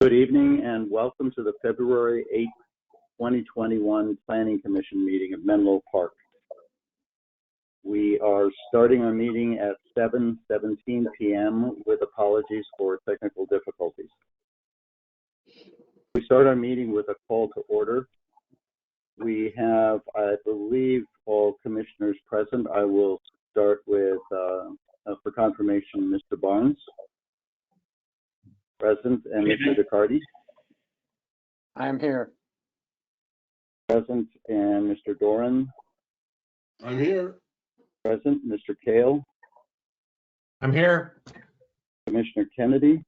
Good evening and welcome to the February 8th, 2021 Planning Commission meeting of Menlo Park. We are starting our meeting at 7:17 p.m. with apologies for technical difficulties. We start our meeting with a call to order. We have, I believe, all commissioners present. I will start with, for confirmation, Mr. Barnes, present, and Mr. Dicardi. I am here. Present, and Mr. Doran. I'm here. Present, Mr. Kale. I'm here. Commissioner Kennedy.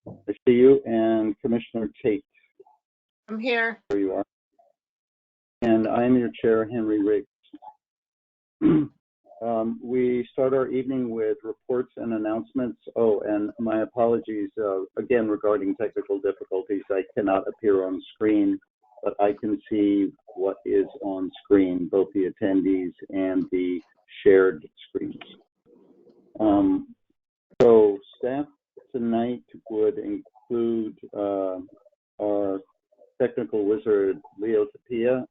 I see you, and Commissioner Tate. I'm here. There you are. And I'm your chair, Henry Riggs. We start our evening with reports and announcements. Oh, and my apologies again regarding technical difficulties. I cannot appear on screen, but I can see what is on screen, both the attendees and the shared screens. So staff tonight would include our technical wizard, Leo Tapia,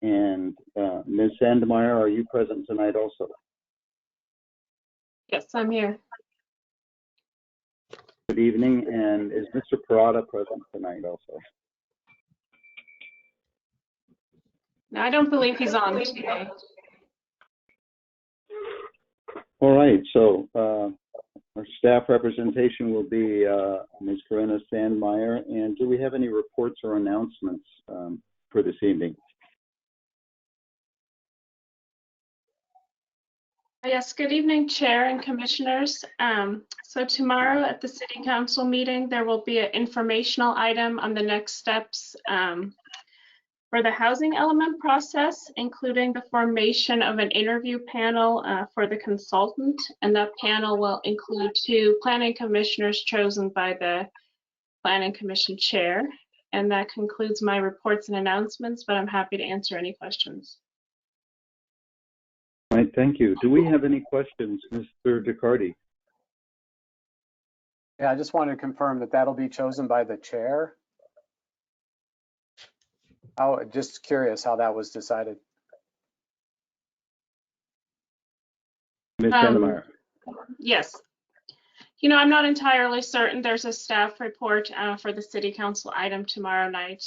and Ms. Sandmeyer. Are you present tonight also? Yes, I'm here. Good evening, and is Mr. Parada present tonight also? No, I don't believe he's on today. All right, so our staff representation will be Ms. Corinna Sandmeyer. And do we have any reports or announcements for this evening? Yes, good evening, Chair and Commissioners. So tomorrow at the City Council meeting, there will be an informational item on the next steps for the housing element process, including the formation of an interview panel for the consultant. And that panel will include 2 planning commissioners chosen by the Planning Commission Chair. And that concludes my reports and announcements, but I'm happy to answer any questions. All right, thank you. Do we have any questions, Mr. Dicardi? Yeah, I just wanted to confirm that that'll be chosen by the chair. Just curious how that was decided. Ms. Sandmeyer. Yes. You know, I'm not entirely certain. There's a staff report for the City Council item tomorrow night.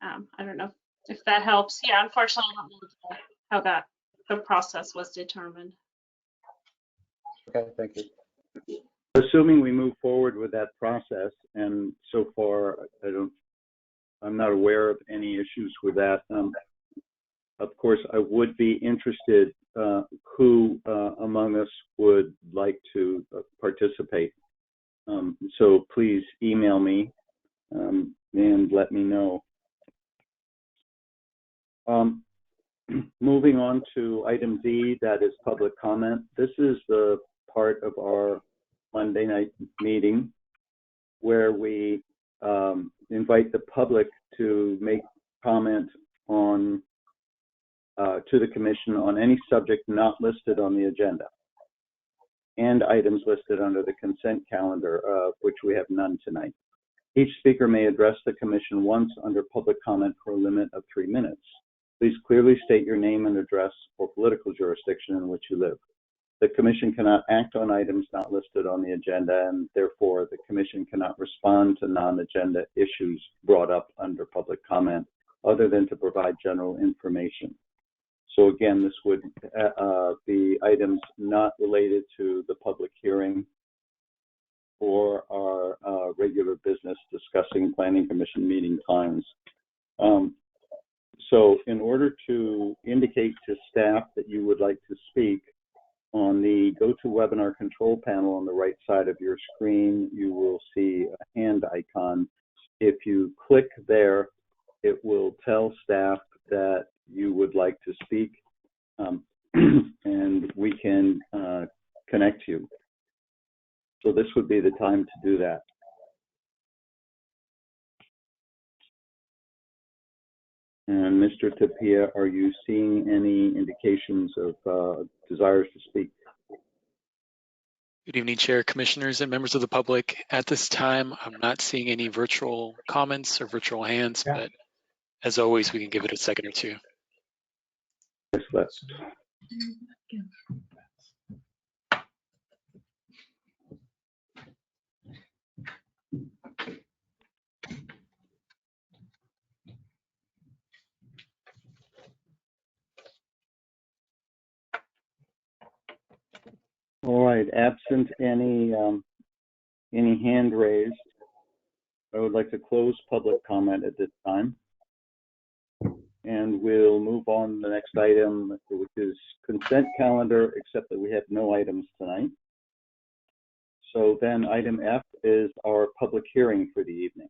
I don't know if that helps. Yeah, unfortunately, I don't know how the process was determined. Okay, thank you. Assuming we move forward with that process, and so far I'm not aware of any issues with that. Of course, I would be interested who among us would like to participate. So please email me and let me know. Moving on to item D, that is public comment. This is the part of our Monday night meeting where we invite the public to make comment on to the Commission on any subject not listed on the agenda and items listed under the consent calendar, which we have none tonight. Each speaker may address the Commission once under public comment for a limit of 3 minutes. Please clearly state your name and address or political jurisdiction in which you live. The Commission cannot act on items not listed on the agenda, and therefore the Commission cannot respond to non-agenda issues brought up under public comment other than to provide general information. So again, this would be items not related to the public hearing or our regular business discussing Planning Commission meeting times. So in order to indicate to staff that you would like to speak, on the GoToWebinar control panel on the right side of your screen, you will see a hand icon. If you click there, it will tell staff that you would like to speak, and we can connect you. So this would be the time to do that. And Mr. Tapia, are you seeing any indications of desires to speak? Good evening, Chair, Commissioners, and members of the public. At this time, I'm not seeing any virtual comments or virtual hands, but as always, we can give it a second or two. Yes, let's. All right, absent any hand raised, I would like to close public comment at this time. And we'll move on to the next item, which is consent calendar, except that we have no items tonight. So then item F is our public hearing for the evening.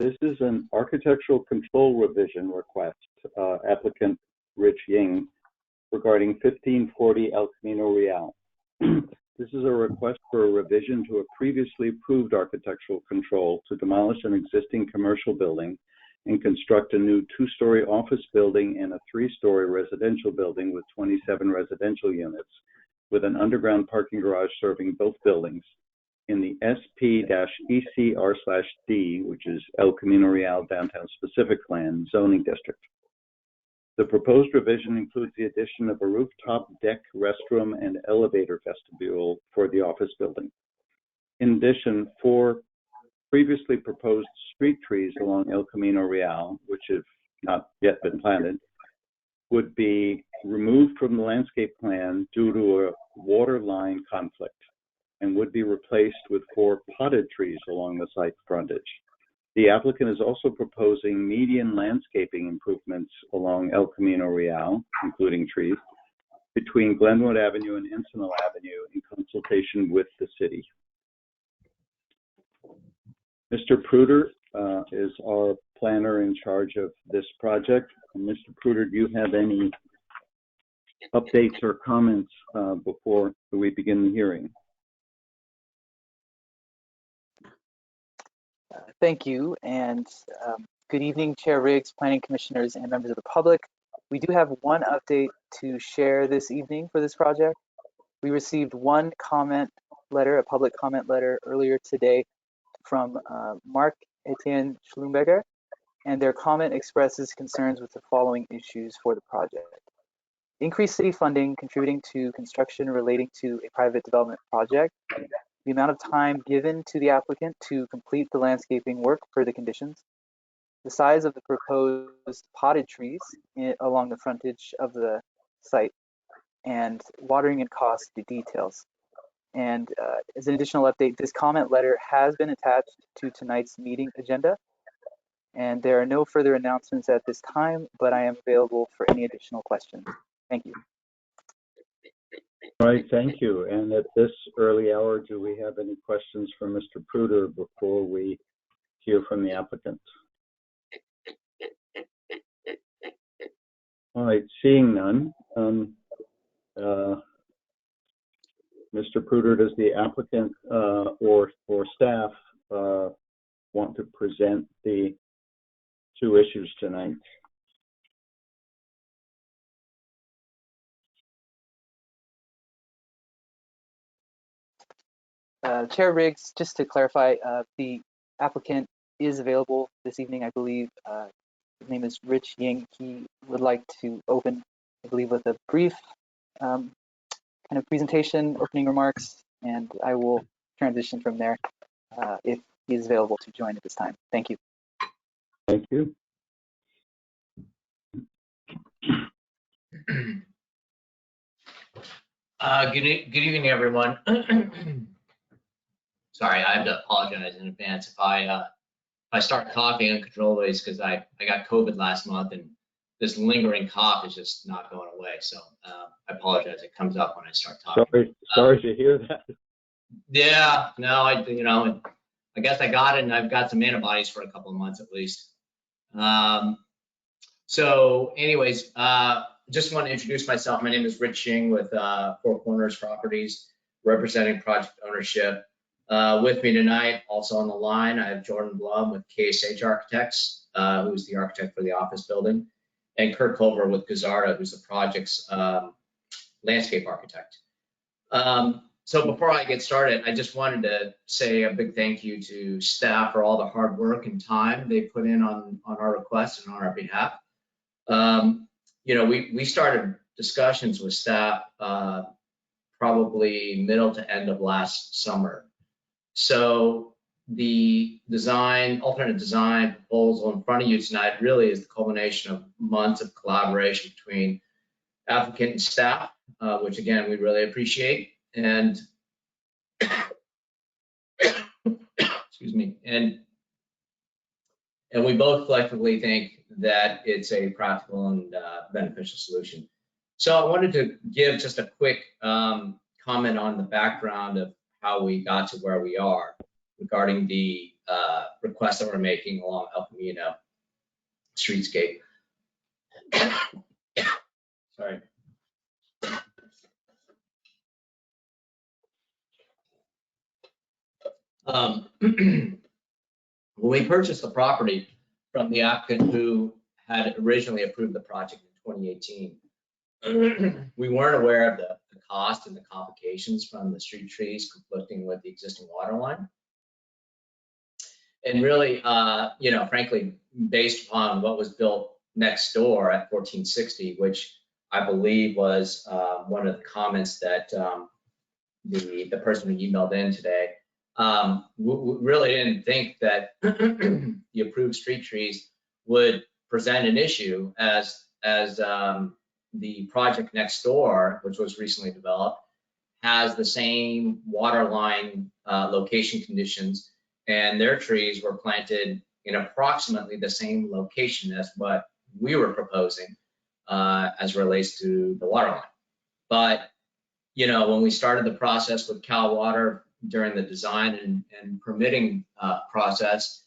This is an architectural control revision request, applicant Rich Ying, regarding 1540 El Camino Real. This is a request for a revision to a previously approved architectural control to demolish an existing commercial building and construct a new 2-story office building and a 3-story residential building with 27 residential units, with an underground parking garage serving both buildings in the SP-ECR/D, which is El Camino Real Downtown Specific Land zoning district. The proposed revision includes the addition of a rooftop deck, restroom, and elevator vestibule for the office building. In addition, 4 previously proposed street trees along El Camino Real, which have not yet been planted, would be removed from the landscape plan due to a water line conflict and would be replaced with 4 potted trees along the site frontage. The applicant is also proposing median landscaping improvements along El Camino Real, including trees, between Glenwood Avenue and Encinal Avenue in consultation with the city. Mr. Pruder is our planner in charge of this project. And Mr. Pruder, do you have any updates or comments before we begin the hearing? Thank you, and good evening, Chair Riggs, Planning Commissioners, and members of the public. We do have one update to share this evening for this project. We received one comment letter, a public comment letter earlier today from Mark Etienne Schlumberger, and their comment expresses concerns with the following issues for the project. Increased city funding contributing to construction relating to a private development project, the amount of time given to the applicant to complete the landscaping work per the conditions, the size of the proposed potted trees along the frontage of the site, and watering and cost details. And as an additional update, this comment letter has been attached to tonight's meeting agenda. And there are no further announcements at this time, but I am available for any additional questions. Thank you. All right, thank you. And at this early hour, do we have any questions for Mr. Pruder before we hear from the applicant? All right, seeing none. Mr. Pruder, does the applicant or staff want to present the 2 issues tonight? Chair Riggs, just to clarify, the applicant is available this evening, I believe. His name is Rich Ying. He would like to open, I believe, with a brief kind of presentation, opening remarks, and I will transition from there if he is available to join at this time. Thank you. Thank you. Good evening, everyone. Sorry, I have to apologize in advance if I start coughing uncontrollably. It's because I got COVID last month, and this lingering cough is just not going away. So I apologize. It comes up when I start talking. Sorry to hear that. Yeah, no, I guess I got it, and I've got some antibodies for a couple of months at least. So anyways, just want to introduce myself. My name is Rich Ying with Four Corners Properties, representing project ownership. With me tonight, also on the line, I have Jordan Blum with KSH Architects, who's the architect for the office building, and Kurt Culver with Gazarda, who's the project's landscape architect. So before I get started, I just wanted to say a big thank you to staff for all the hard work and time they put in on our request and on our behalf. We started discussions with staff probably middle to end of last summer. So the alternate design proposal in front of you tonight really is the culmination of months of collaboration between applicant and staff, which again, we really appreciate. And excuse me, and we both collectively think that it's a practical and beneficial solution. So I wanted to give just a quick comment on the background of how we got to where we are regarding the request that we're making along El Camino streetscape. Sorry. When we purchased the property from the applicant who had originally approved the project in 2018, we weren't aware of the cost and the complications from the street trees conflicting with the existing water line. And really, frankly, based upon what was built next door at 1460, which I believe was one of the comments that the person who emailed in today, we really didn't think that the approved street trees would present an issue as the project next door, which was recently developed, has the same water line location conditions, and their trees were planted in approximately the same location as what we were proposing as relates to the water line. But, when we started the process with Cal Water during the design and permitting process,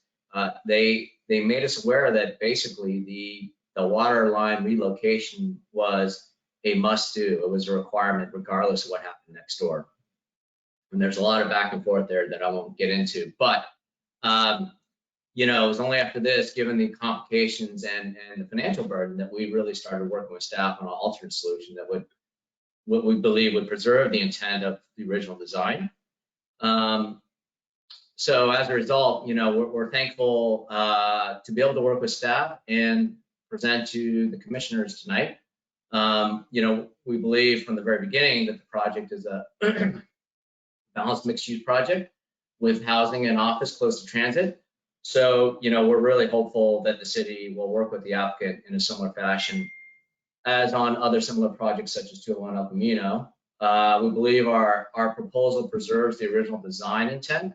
they made us aware that basically the water line relocation was a must-do. It was a requirement regardless of what happened next door. And there's a lot of back and forth there that I won't get into. But, it was only after this, given the complications and the financial burden, that we really started working with staff on an alternate solution that would, what we believe would preserve the intent of the original design. So as a result, we're thankful to be able to work with staff and present to the commissioners tonight. We believe from the very beginning that the project is a balanced mixed-use project with housing and office close to transit. So, we're really hopeful that the city will work with the applicant in a similar fashion as on other similar projects such as 201 El Camino. We believe our proposal preserves the original design intent.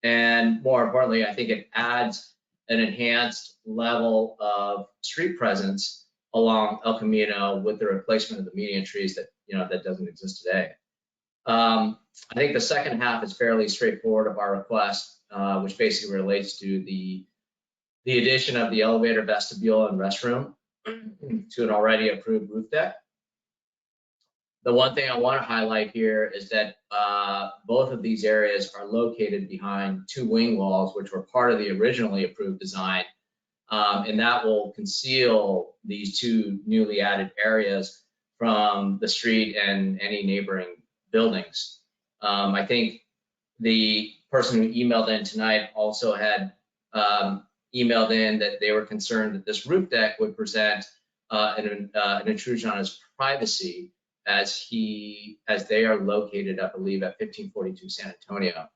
And more importantly, I think it adds an enhanced level of street presence along El Camino with the replacement of the median trees that, that doesn't exist today. I think the second half is fairly straightforward of our request, which basically relates to the addition of the elevator, vestibule, and restroom to an already approved roof deck. The one thing I want to highlight here is that both of these areas are located behind two wing walls, which were part of the originally approved design, and that will conceal these two newly added areas from the street and any neighboring buildings. I think the person who emailed in tonight also had emailed in that they were concerned that this roof deck would present an intrusion on his privacy, as they are located, I believe, at 1542 San Antonio.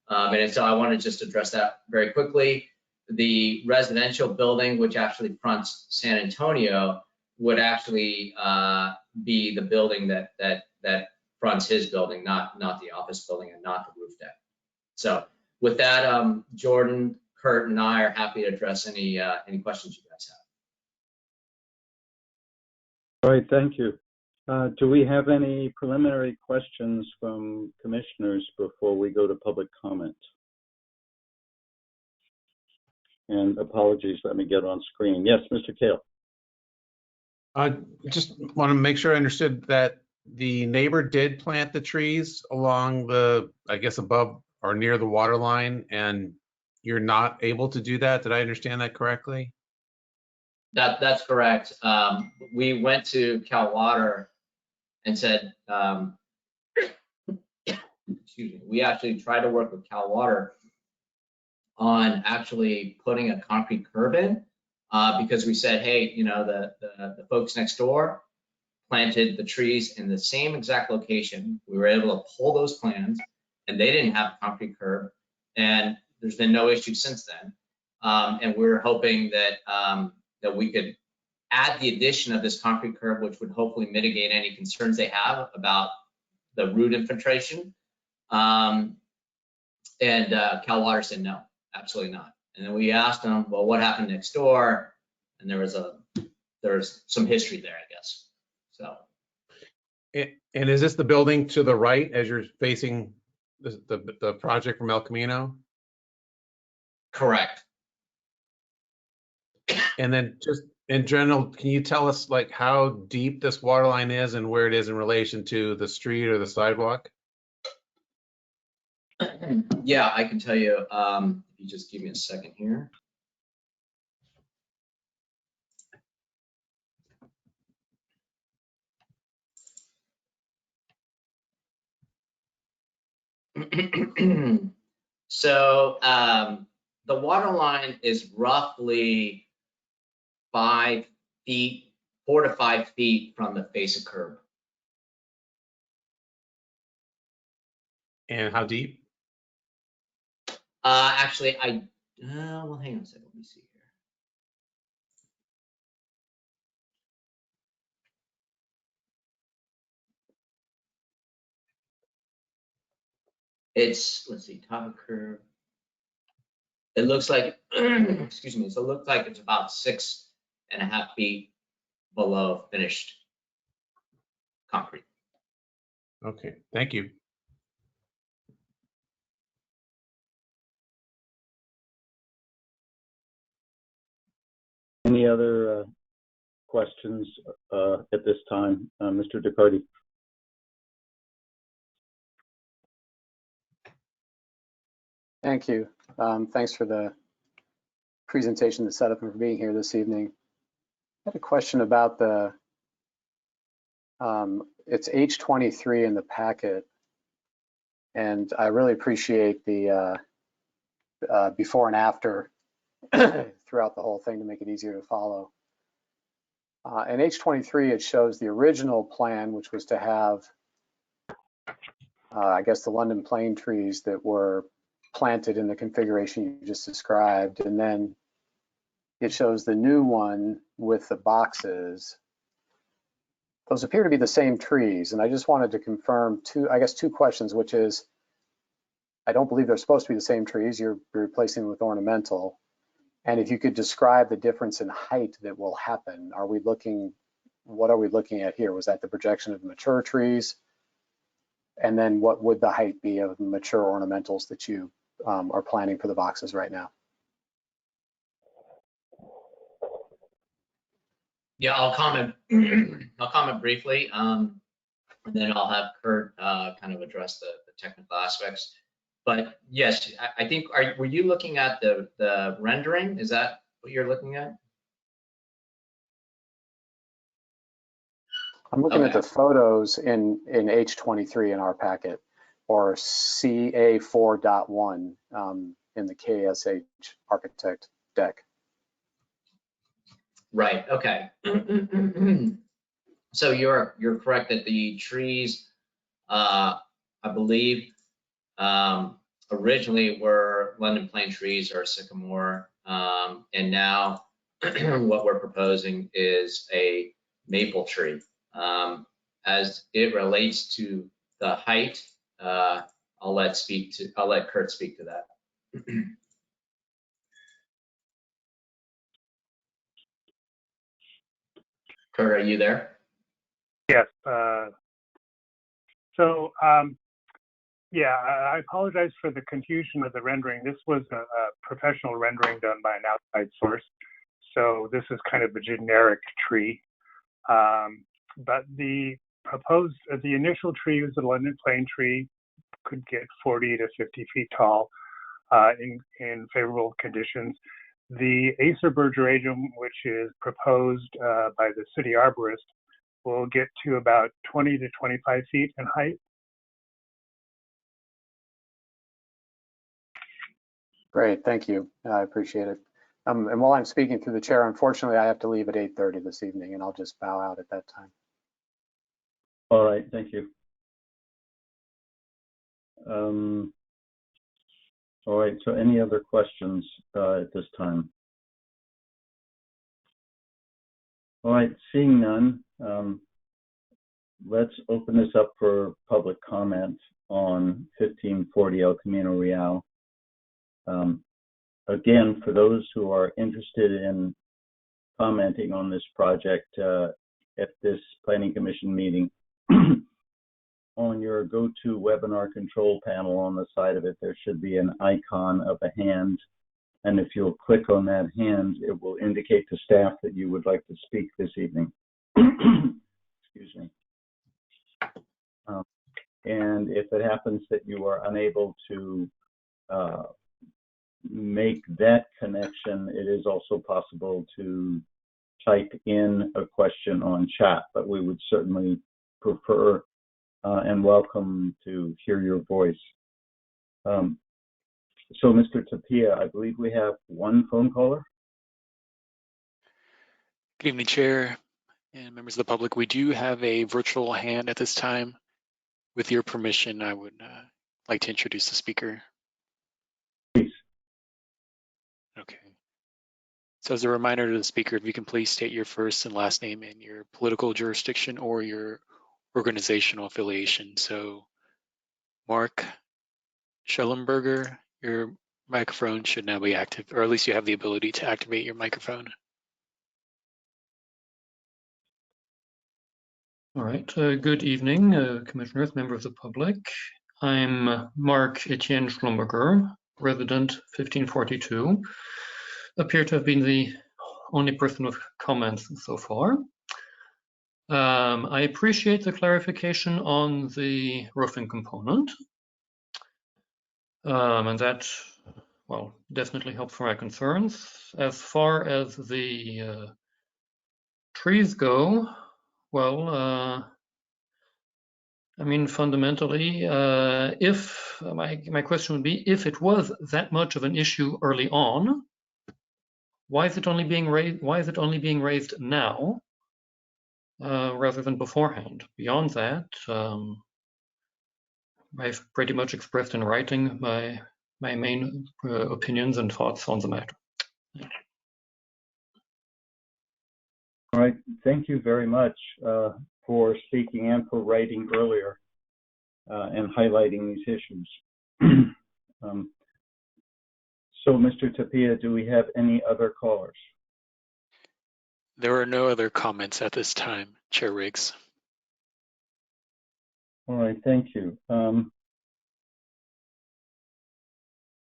And so I want to just address that very quickly. The residential building, which actually fronts San Antonio, would actually be the building that fronts his building, not the office building and not the roof deck. So with that, Jordan, Kurt, and I are happy to address any questions you guys have. All right, thank you. Do we have any preliminary questions from commissioners before we go to public comment? And apologies, let me get on screen. Yes, Mr. Kale. I just want to make sure I understood that the neighbor did plant the trees along the, I guess, above or near the water line, and you're not able to do that. Did I understand that correctly? That's correct. We went to Cal Water and said, we actually tried to work with Cal Water on actually putting a concrete curb in because we said, hey, you know, the folks next door planted the trees in the same exact location. We were able to pull those plans, and they didn't have a concrete curb, and there's been no issue since then. And we're hoping that that we could add the addition of this concrete curb, which would hopefully mitigate any concerns they have about the root infiltration. And Cal Water said no, absolutely not. And then we asked them, well, what happened next door? And there was some history there, I guess. So. And is this the building to the right as you're facing the project from El Camino? Correct. And then just in general, can you tell us like how deep this water line is and where it is in relation to the street or the sidewalk? Yeah, I can tell you. If you just give me a second here. So the water line is roughly 5 feet, 4 to 5 feet from the face of curb. And how deep? Actually, well, hang on a second. Let me see here. Let's see, top of curve. It looks like, excuse me, so it looks like it's about 6.5 feet below finished concrete. Okay, thank you. Any other questions at this time? Mr. Ducardi? Thank you. Thanks for the presentation, the setup, and for being here this evening. I had a question about it's H23 in the packet, and I really appreciate the before and after throughout the whole thing to make it easier to follow. In H23, it shows the original plan, which was to have, I guess, the London plane trees that were planted in the configuration you just described, and then it shows the new one with the boxes. Those appear to be the same trees, and I just wanted to confirm two questions, which is, I don't believe they're supposed to be the same trees. You're replacing them with ornamental. And if you could describe the difference in height that will happen, what are we looking at here? Was that the projection of mature trees? And then what would the height be of mature ornamentals that you are planning for the boxes right now? Yeah, I'll comment. I'll comment briefly, and then I'll have Kurt kind of address the technical aspects. But yes, I think, were you looking at the rendering? Is that what you're looking at? I'm looking at the photos in H23 in our packet, or CA4.1 in the KSH architect deck. Right. Okay. So you're correct that the trees, I believe, originally were London plane trees or sycamore, and now what we're proposing is a maple tree. As it relates to the height, I'll let Kurt speak to that. Kurt, are you there? Yes. Yeah, I apologize for the confusion of the rendering. This was a professional rendering done by an outside source. So this is kind of a generic tree. But the initial tree was a London plane tree, could get 40 to 50 feet tall in favorable conditions. The Acer Bergeradium, which is proposed by the city arborist, will get to about 20 to 25 feet in height. Great, thank you. I appreciate it. And while I'm speaking through the chair, unfortunately, I have to leave at 8:30 this evening, and I'll just bow out at that time. All right, thank you. All right, so any other questions at this time? All right, seeing none, let's open this up for public comment on 1540 El Camino Real. Again, for those who are interested in commenting on this project at this Planning Commission meeting, on your go-to webinar control panel on the side of it, there should be an icon of a hand. And if you'll click on that hand, it will indicate to staff that you would like to speak this evening. Excuse me. And if it happens that you are unable to make that connection, it is also possible to type in a question on chat, but we would certainly prefer and welcome to hear your voice. So, Mr. Tapia, I believe we have one phone caller. Good evening, Chair and members of the public. We do have a virtual hand at this time. With your permission, I would like to introduce the speaker. Please. Okay. So as a reminder to the speaker, if you can please state your first and last name and your political jurisdiction or your organizational affiliation. So Mark Schellenberger, your microphone should now be active, or at least you have the ability to activate your microphone. All right, good evening, commissioners, members of the public. I'm Mark Etienne Schlumberger, resident 1542. Appear to have been the only person with comments so far. I appreciate the clarification on the roofing component. And that, well, definitely helps for my concerns. As far as the trees go, well, I mean, fundamentally, if my question would be, if it was that much of an issue early on, why is it only being raised? Why is it only being raised now, rather than beforehand? Beyond that, I've pretty much expressed in writing my main opinions and thoughts on the matter. All right, thank you very much for speaking and for writing earlier and highlighting these issues. So, Mr. Tapia, do we have any other callers? There are no other comments at this time, Chair Riggs. All right, thank you.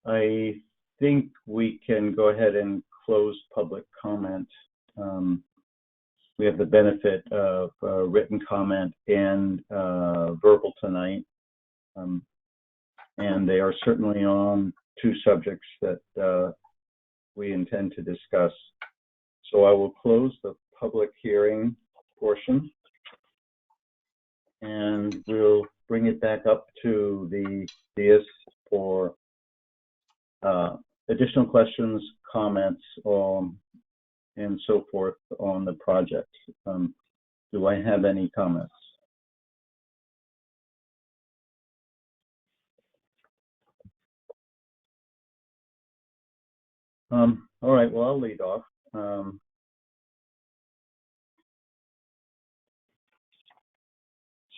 I think we can go ahead and close public comment. We have the benefit of written comment and verbal tonight, and they are certainly on two subjects that we intend to discuss. So I will close the public hearing portion, and we'll bring it back up to the dais for additional questions, comments, and so forth on the project. Do I have any comments? All right, well, I'll lead off.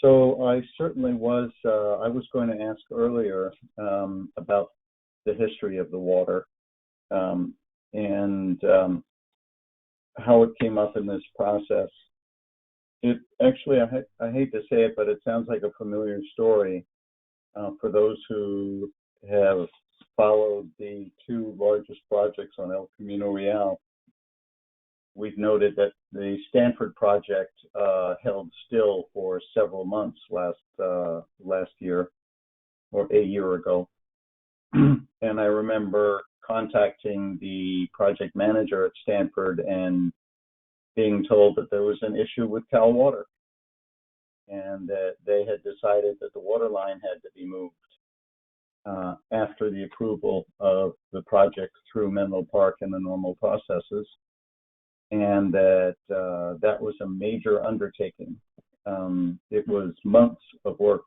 So I certainly was, I was going to ask earlier about the history of the water and how it came up in this process. It actually, I hate to say it, but it sounds like a familiar story for those who have followed the two largest projects on El Camino Real. We've noted that the Stanford project held still for several months last year, or a year ago. And I remember contacting the project manager at Stanford and being told that there was an issue with Cal Water and that they had decided that the water line had to be moved. after the approval of the project through Menlo Park and the normal processes, and that that was a major undertaking. It was months of work,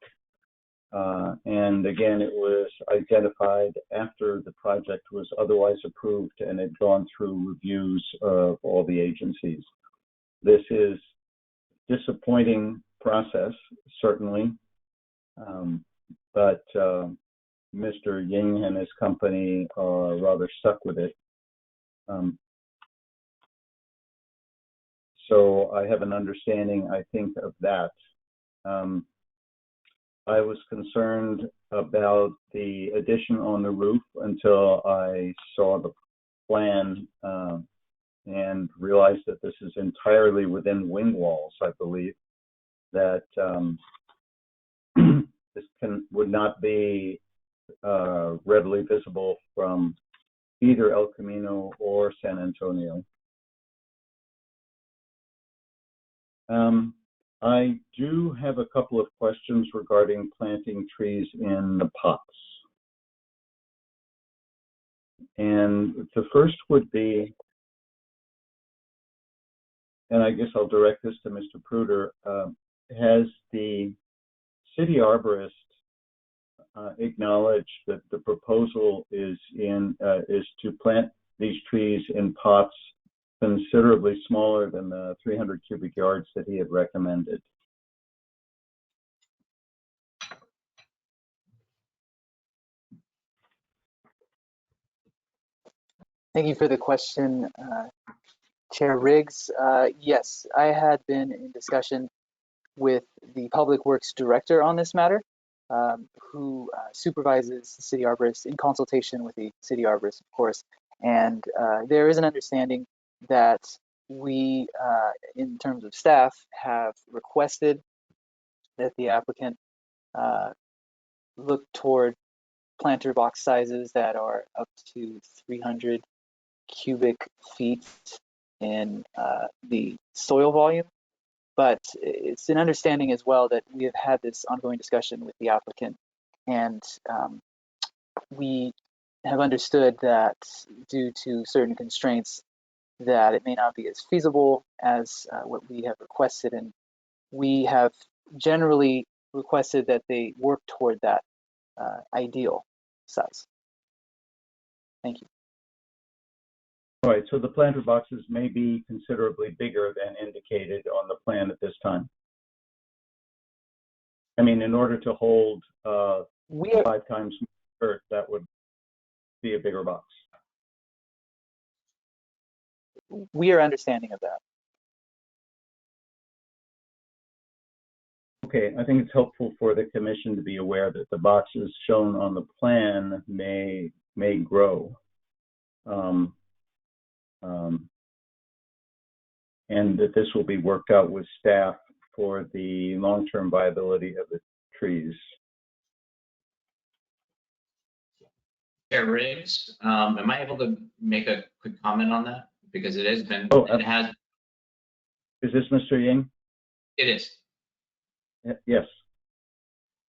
and again, it was identified after the project was otherwise approved and had gone through reviews of all the agencies. This is a disappointing process, certainly, but Mr. Ying and his company are rather stuck with it. So I have an understanding, I think, of that. I was concerned about the addition on the roof until I saw the plan and realized that this is entirely within wing walls, I believe, that this would not be readily visible from either El Camino or San Antonio. I do have a couple of questions regarding planting trees in the pots. And the first would be, and I guess I'll direct this to Mr. Pruder, has the city arborist acknowledged that the proposal is to plant these trees in pots considerably smaller than the 300 cubic yards that he had recommended? Thank you for the question, Chair Riggs. Yes, I had been in discussion with the Public Works Director on this matter, who supervises the city arborist in consultation with the city arborist, of course. And there is an understanding that we, in terms of staff, have requested that the applicant look toward planter box sizes that are up to 300 cubic feet in the soil volume. But it's an understanding as well that we have had this ongoing discussion with the applicant, and we have understood that due to certain constraints that it may not be as feasible as what we have requested, and we have generally requested that they work toward that ideal size. Thank you. All right, so the planter boxes may be considerably bigger than indicated on the plan at this time. I mean, in order to hold 5 times more earth, that would be a bigger box. We are understanding of that. Okay, I think it's helpful for the commission to be aware that the boxes shown on the plan may grow. And that this will be worked out with staff for the long-term viability of the trees. Chair Riggs, am I able to make a quick comment on that? Because it has been, Is this Mr. Ying? It is. Yes.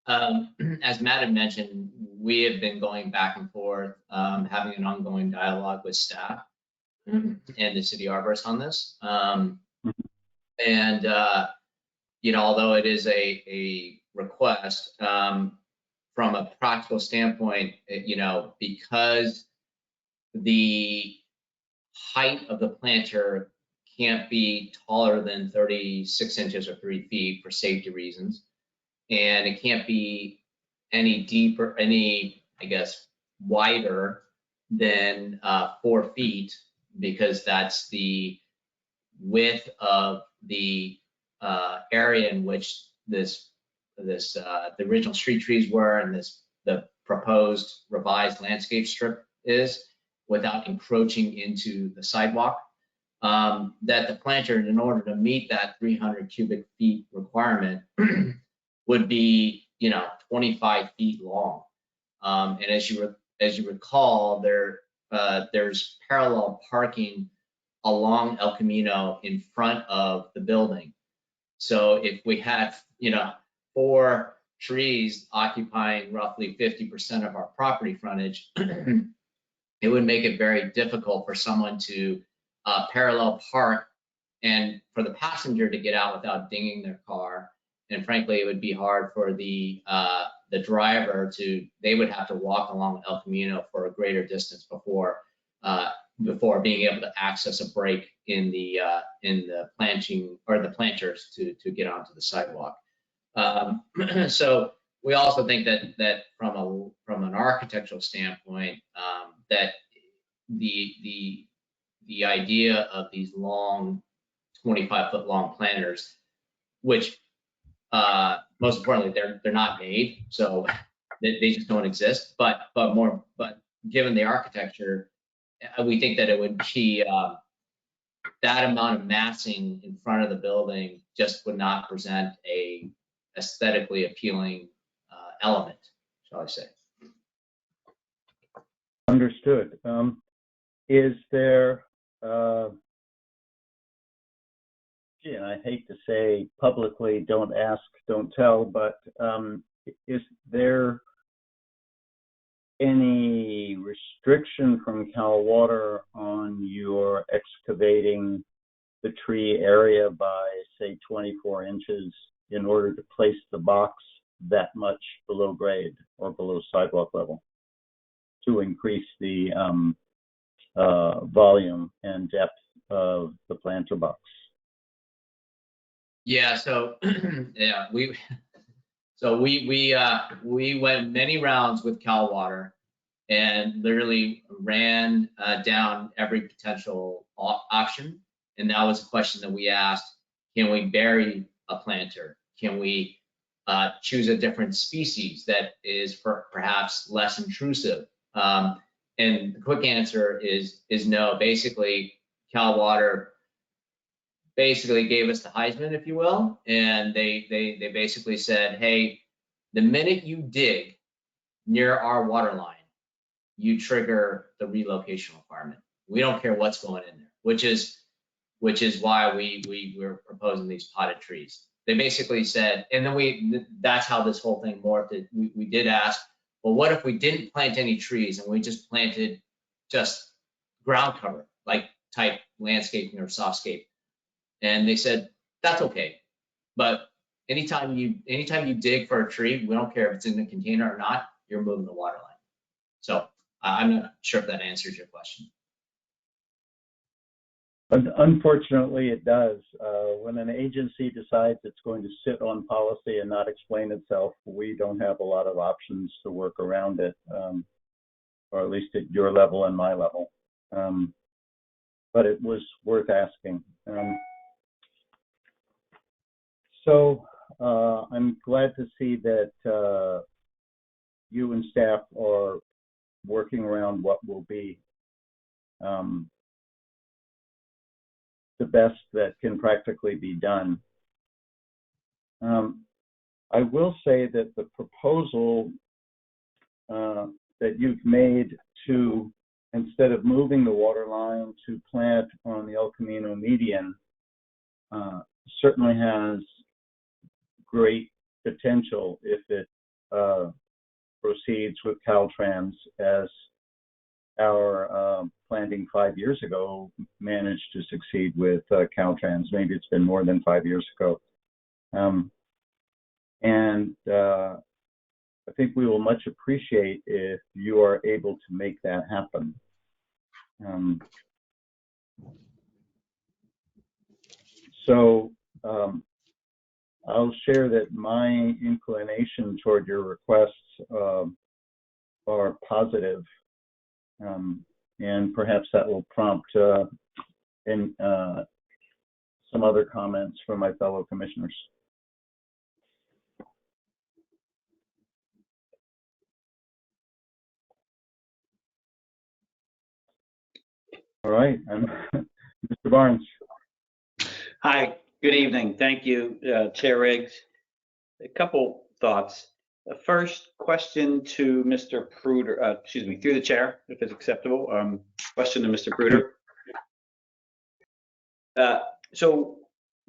As Matt had mentioned, we have been going back and forth, having an ongoing dialogue with staff and the city arborist on this. And, although it is a request, from a practical standpoint, because the height of the planter can't be taller than 36 inches or 3 feet for safety reasons, and it can't be any deeper, wider than 4 feet, because that's the width of the area in which the original street trees were, and the proposed revised landscape strip is, without encroaching into the sidewalk. That the planter, in order to meet that 300 cubic feet requirement, would be 25 feet long. And as you recall, there's parallel parking along El Camino in front of the building. So if we have 4 trees occupying roughly 50% of our property frontage, it would make it very difficult for someone to parallel park and for the passenger to get out without dinging their car. And frankly, it would be hard for the driver they would have to walk along El Camino for a greater distance before being able to access a break in the planting or the planters to get onto the sidewalk. So we also think that from an architectural standpoint, that the idea of these long 25-foot long planters, which most importantly they're not made, so they just don't exist. But given the architecture, we think that it would be that amount of massing in front of the building just would not present a aesthetically appealing element, shall I say. Understood. Is there, and I hate to say publicly, don't ask, don't tell, but is there any restriction from Cal Water on your excavating the tree area by, say, 24 inches in order to place the box that much below grade or below sidewalk level to increase the volume and depth of the planter box? Yeah, so yeah, we went many rounds with Cal Water and literally ran down every potential option. And that was a question that we asked: can we bury a planter? Can we choose a different species that is perhaps less intrusive? And the quick answer is no. Basically, Cal Water basically gave us the Heisman, if you will, and they basically said, hey, the minute you dig near our water line, you trigger the relocation requirement. We don't care what's going in there, which is why we're proposing these potted trees. They basically said, and then that's how this whole thing morphed. We did ask, well, what if we didn't plant any trees and we just planted just ground cover, like type landscaping or softscape? And they said, that's okay. But anytime you dig for a tree, we don't care if it's in the container or not, you're moving the water line. So I'm not sure if that answers your question. Unfortunately, it does. When an agency decides it's going to sit on policy and not explain itself, we don't have a lot of options to work around it, or at least at your level and my level. But it was worth asking. So I'm glad to see that you and staff are working around what will be the best that can practically be done. I will say that the proposal that you've made to, instead of moving the water line, to plant on the El Camino median certainly has great potential if it proceeds with Caltrans, as our planting 5 years ago managed to succeed with Caltrans. Maybe it's been more than 5 years ago. And I think we will much appreciate if you are able to make that happen. So I'll share that my inclination toward your requests are positive, and perhaps that will prompt some other comments from my fellow commissioners. All right, Mr. Barnes. Hi, good evening. Thank you, Chair Riggs. A couple thoughts. The first question to Mr. Pruder, excuse me, through the chair, if it's acceptable. Question to Mr. Pruder. So,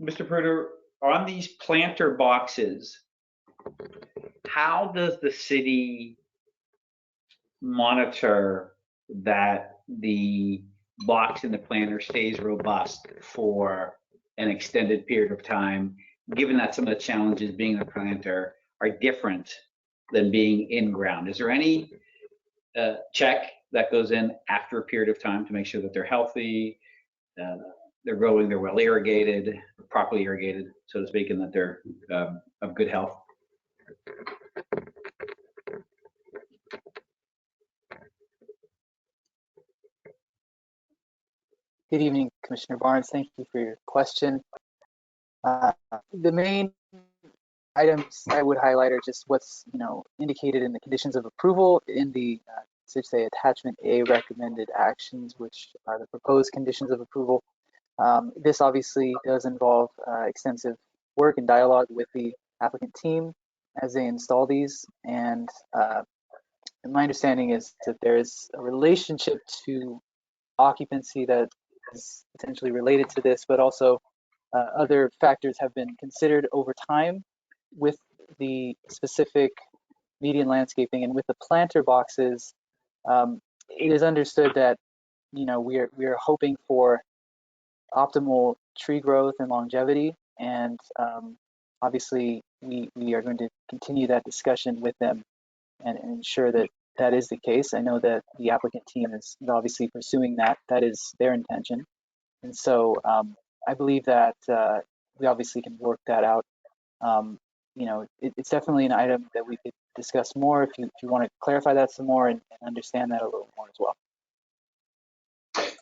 Mr. Pruder, on these planter boxes, how does the city monitor that the box in the planter stays robust for an extended period of time, given that some of the challenges being a planter are different than being in ground? Is there any check that goes in after a period of time to make sure that they're healthy, they're growing, they're well irrigated, properly irrigated, so to speak, and that they're of good health? Good evening, Commissioner Barnes. Thank you for your question. The main items I would highlight are just what's indicated in the conditions of approval in the should say attachment A, recommended actions, which are the proposed conditions of approval. This obviously does involve extensive work and dialogue with the applicant team as they install these, and my understanding is that there is a relationship to occupancy that is potentially related to this, but also other factors have been considered over time with the specific median landscaping and with the planter boxes. It is understood that we are hoping for optimal tree growth and longevity, and obviously we are going to continue that discussion with them and ensure that that is the case. I know that the applicant team is obviously pursuing that. That is their intention. And so I believe that we obviously can work that out. It's definitely an item that we could discuss more if you want to clarify that some more and understand that a little more as well.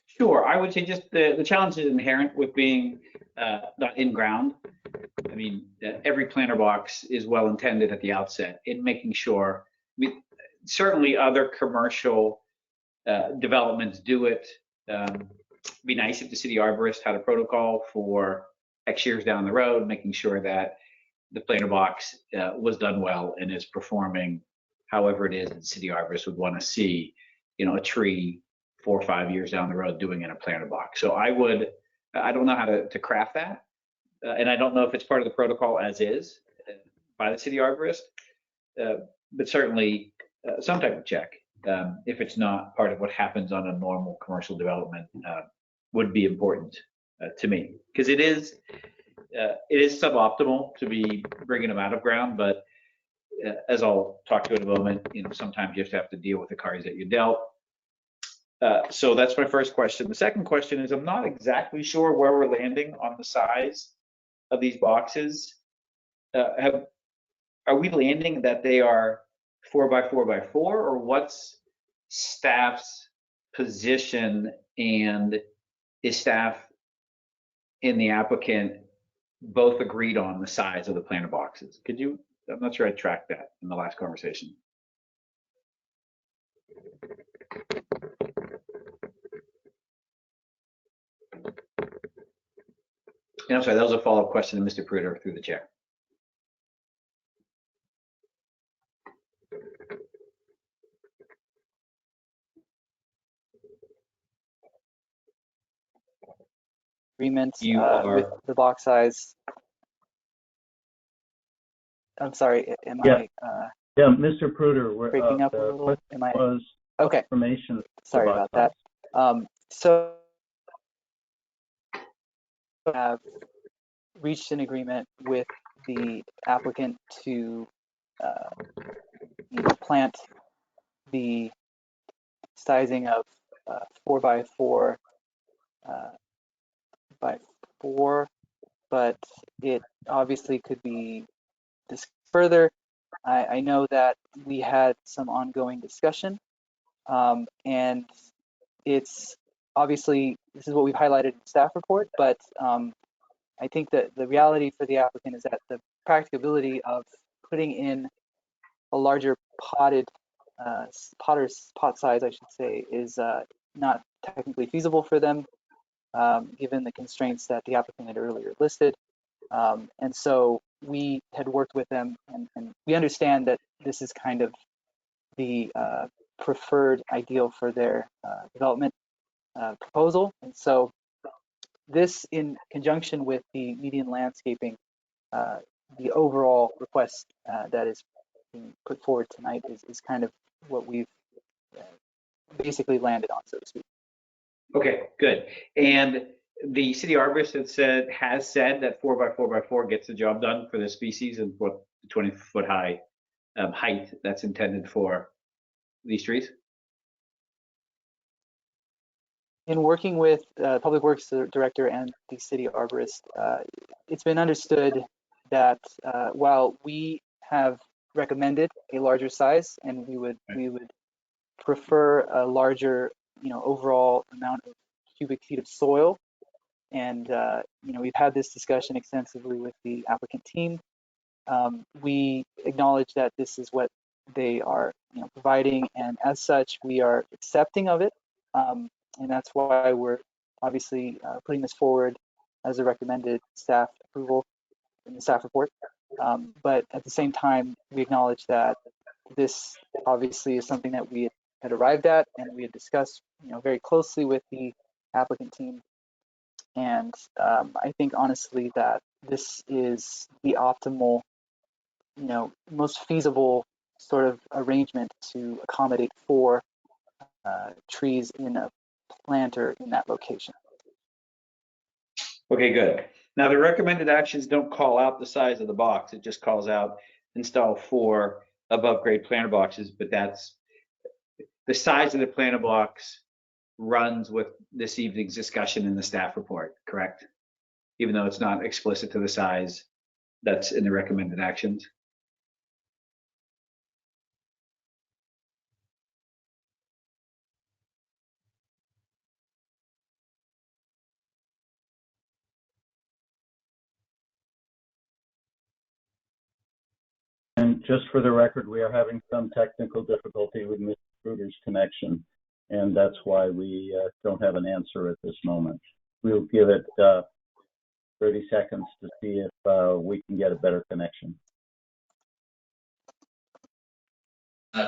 Sure, I would say just the challenge is inherent with being not in ground. I mean, every planter box is well intended at the outset in making sure. Certainly other commercial developments do it. Be nice if the city arborist had a protocol for X years down the road, making sure that the planter box was done well and is performing however it is that the city arborist would want to see, a tree 4 or 5 years down the road doing in a planter box. So I don't know how to craft that. And I don't know if it's part of the protocol as is by the city arborist, but certainly some type of check, if it's not part of what happens on a normal commercial development, would be important to me, because it is suboptimal to be bringing them out of ground. But as I'll talk to in a moment, sometimes you have to deal with the cards that you dealt. So that's my first question. The second question is, I'm not exactly sure where we're landing on the size of these boxes. Are we landing that they are 4x4x4, or what's staff's position, and is staff and the applicant both agreed on the size of the planter boxes? I'm not sure I tracked that in the last conversation. And I'm sorry, that was a follow-up question to Mr. Pruder through the chair. Agreement with the box size. I'm sorry, am I Mr. Pruder, breaking up a little? Am I okay? Information. Sorry about that. So we have reached an agreement with the applicant to plant the sizing of 4x4 by 4, but it obviously could be discussed further. I know that we had some ongoing discussion, and it's obviously, this is what we've highlighted in the staff report, but I think that the reality for the applicant is that the practicability of putting in a larger potter's pot size, I should say, is not technically feasible for them, given the constraints that the applicant had earlier listed. And so we had worked with them, and we understand that this is kind of the preferred ideal for their development proposal. And so this, in conjunction with the median landscaping, the overall request that is being put forward tonight is kind of what we've basically landed on, so to speak. Okay, good. And the city arborist has said that 4x4x4 gets the job done for the species and what the 20-foot high height that's intended for these trees. In working with Public Works Director and the city arborist, it's been understood that while we have recommended a larger size, and we would prefer a larger, overall amount of cubic feet of soil, and we've had this discussion extensively with the applicant team. We acknowledge that this is what they are, providing, and as such, we are accepting of it. And that's why we're obviously putting this forward as a recommended staff approval in the staff report. But at the same time, we acknowledge that this obviously is something that we had arrived at and we had discussed, very closely with the applicant team. And I think honestly that this is the optimal, most feasible sort of arrangement to accommodate 4 trees in a planter in that location. Okay, good. Now the recommended actions don't call out the size of the box. It just calls out install 4 above grade planter boxes, but that's the size of the planter box runs with this evening's discussion in the staff report, correct? Even though it's not explicit to the size that's in the recommended actions. And just for the record, we are having some technical difficulty with Mr. Kruger's connection, and that's why we don't have an answer at this moment. We'll give it 30 seconds to see if we can get a better connection.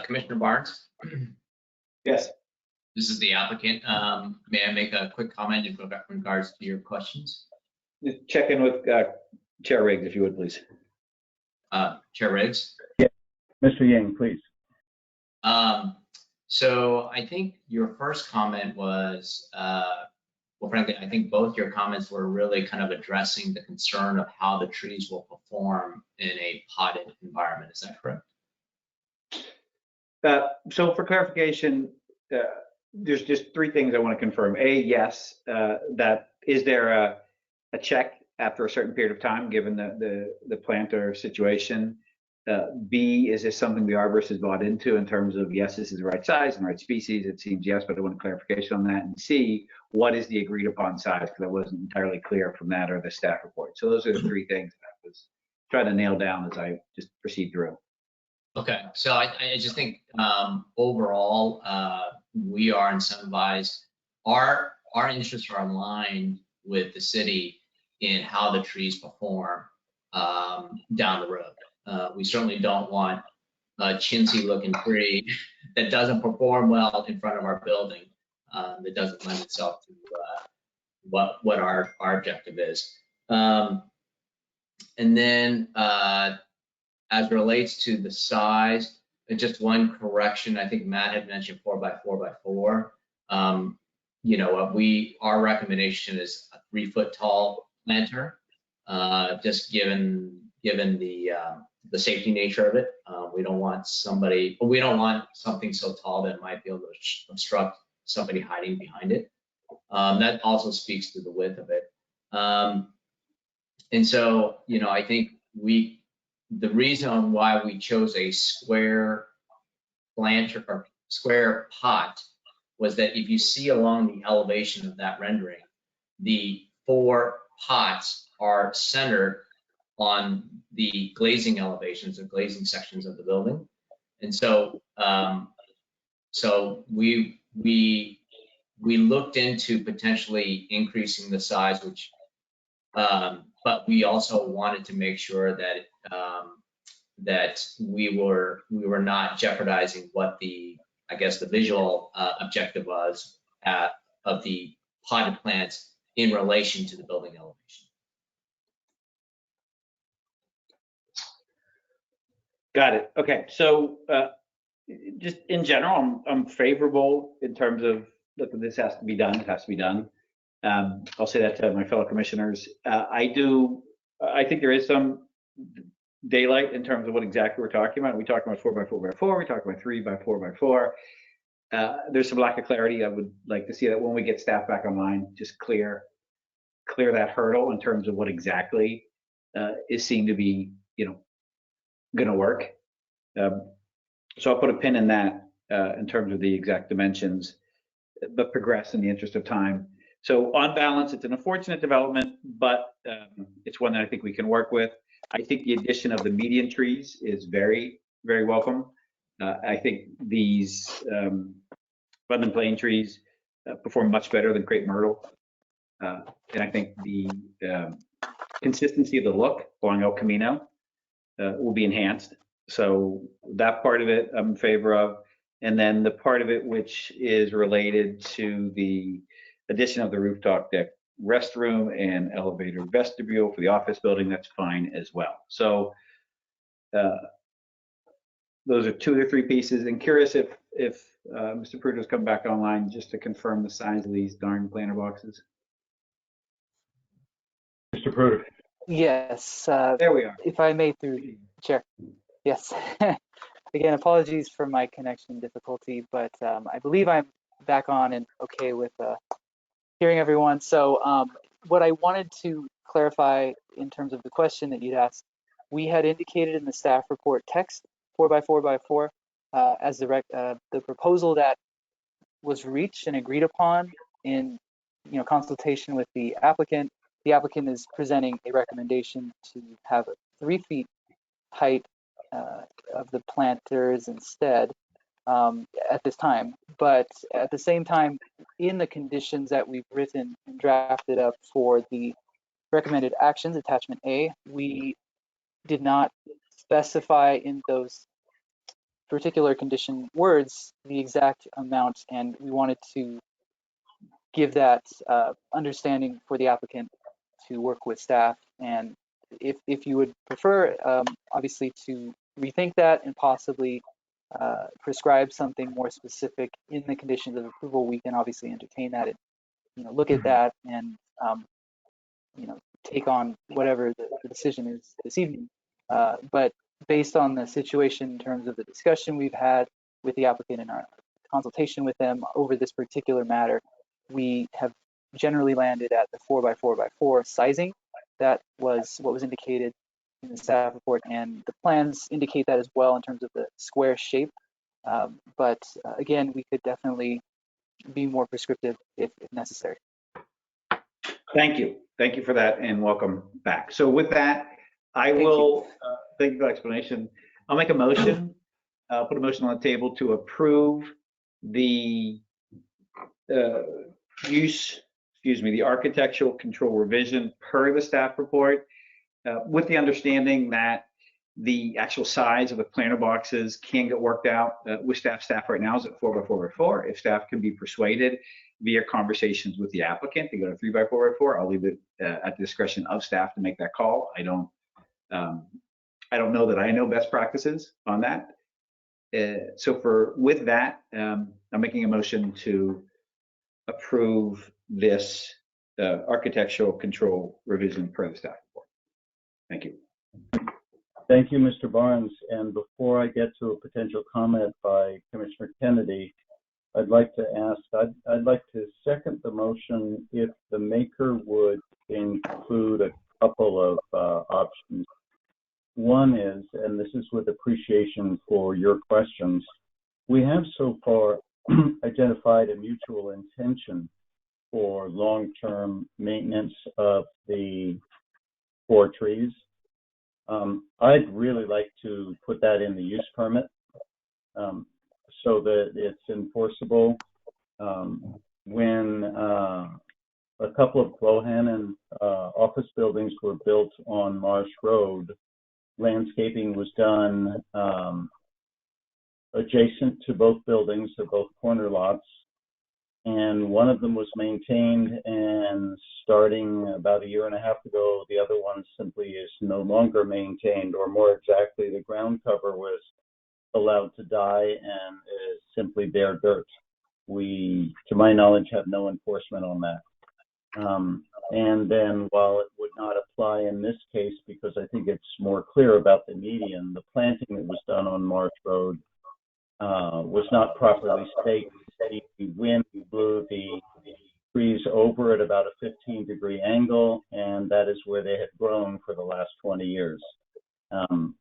Commissioner Barnes? Yes. This is the applicant. May I make a quick comment in regards to your questions? Check in with Chair Riggs, if you would, please. Chair Riggs? Yeah, Mr. Ying, please. So I think your first comment was, well, frankly, I think both your comments were really kind of addressing the concern of how the trees will perform in a potted environment. Is that correct? So for clarification, there's just 3 things I want to confirm. A, yes, that is there a check after a certain period of time, given the planter situation? B, is this something the arborist has bought into in terms of, yes, this is the right size and the right species? It seems yes, but I want clarification on that. And C, what is the agreed upon size? Because I wasn't entirely clear from that or the staff report. So those are the 3 things that I was trying to nail down as I just proceed through. Okay, so I just think overall, we are incentivized. Our interests are aligned with the city in how the trees perform down the road. We certainly don't want a chintzy looking tree that doesn't perform well in front of our building, that doesn't lend itself to what our objective is. And then as relates to the size, just one correction, I think Matt had mentioned 4x4x4. Our recommendation is a 3-foot tall planter, just given the safety nature of it. We don't want something so tall that might be able to obstruct somebody hiding behind it. That also speaks to the width of it. And so, I think the reason why we chose a square planter or square pot was that if you see along the elevation of that rendering, the 4 pots are centered on the glazing elevations or glazing sections of the building. And so, we looked into potentially increasing the size, but we also wanted to make sure that that we were not jeopardizing what the visual objective was of the potted plants in relation to the building elevation. Got it. Okay. So just in general, I'm favorable in terms of, look, this has to be done. It has to be done. I'll say that to my fellow commissioners. I think there is some daylight in terms of what exactly we're talking about. Are we talking about 4x4x4? Are we talking about 3x4x4? There's some lack of clarity. I would like to see that when we get staff back online, just clear that hurdle in terms of what exactly is seen to be, going to work. So I'll put a pin in that in terms of the exact dimensions, but progress in the interest of time. So on balance, it's an unfortunate development, but it's one that I think we can work with. I think the addition of the median trees is very, very welcome. I think these London plane trees perform much better than crepe myrtle. And I think the consistency of the look along El Camino will be enhanced. So that part of it I'm in favor of. And then the part of it which is related to the addition of the rooftop deck restroom and elevator vestibule for the office building, that's fine as well. So those are 2 or 3 pieces. And curious if Mr. Pruder's come back online just to confirm the size of these darn planter boxes. Mr. Pruder. Yes. There we are. If I may, through Chair. Yes. Again, apologies for my connection difficulty, but I believe I'm back on and okay with hearing everyone. So what I wanted to clarify in terms of the question that you'd asked, we had indicated in the staff report text 4x4x4 as the proposal that was reached and agreed upon in consultation with the applicant. The applicant is presenting a recommendation to have a 3 feet height of the planters instead at this time. But at the same time, in the conditions that we've written and drafted up for the recommended actions, attachment A, we did not specify in those particular condition words the exact amount, and we wanted to give that understanding for the applicant to work with staff. And if you would prefer, obviously, to rethink that and possibly prescribe something more specific in the conditions of approval, we can obviously entertain that and look at that and take on whatever the decision is this evening. But based on the situation in terms of the discussion we've had with the applicant and our consultation with them over this particular matter, we have generally landed at the 4x4x4 sizing. That was what was indicated in the staff report, and the plans indicate that as well in terms of the square shape. But again, we could definitely be more prescriptive if necessary. Thank you. Thank you for that, and welcome back. So with that, I will thank you for the explanation. I'll make a motion, put a motion on the table to approve the the architectural control revision per the staff report, with the understanding that the actual size of the planter boxes can get worked out with staff. Staff right now is at 4x4x4. If staff can be persuaded via conversations with the applicant to go to 3x4x4, I'll leave it at the discretion of staff to make that call. I don't know that I know best practices on that. So with that, I'm making a motion to approve this architectural control revision per the staff report. Thank you. Thank you, Mr. Barnes. And before I get to a potential comment by Commissioner Kennedy, I'd like to ask, I'd like to second the motion if the maker would include a couple of options. One is, and this is with appreciation for your questions, we have so far identified a mutual intention for long-term maintenance of the 4 trees. I'd really like to put that in the use permit so that it's enforceable. When a couple of Clohannon office buildings were built on Marsh Road, landscaping was done adjacent to both buildings, or both corner lots, and one of them was maintained, and starting about a year and a half ago, the other one simply is no longer maintained, or more exactly, the ground cover was allowed to die and is simply bare dirt. We, to my knowledge, have no enforcement on that. And then while it would not apply in this case, because I think it's more clear about the median, the planting that was done on Marsh Road was not properly staked. The wind blew the trees over at about a 15-degree angle, and that is where they had grown for the last 20 years. The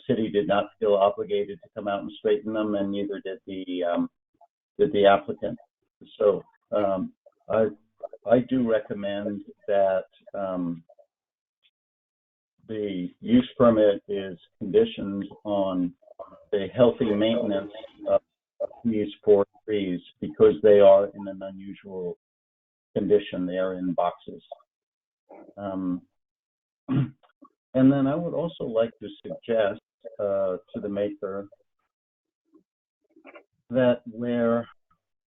city did not feel obligated to come out and straighten them, and neither did the applicant. So I do recommend that the use permit is conditioned on the healthy maintenance of these 4 trees, because they are in an unusual condition. They are in boxes. And then I would also like to suggest to the maker that where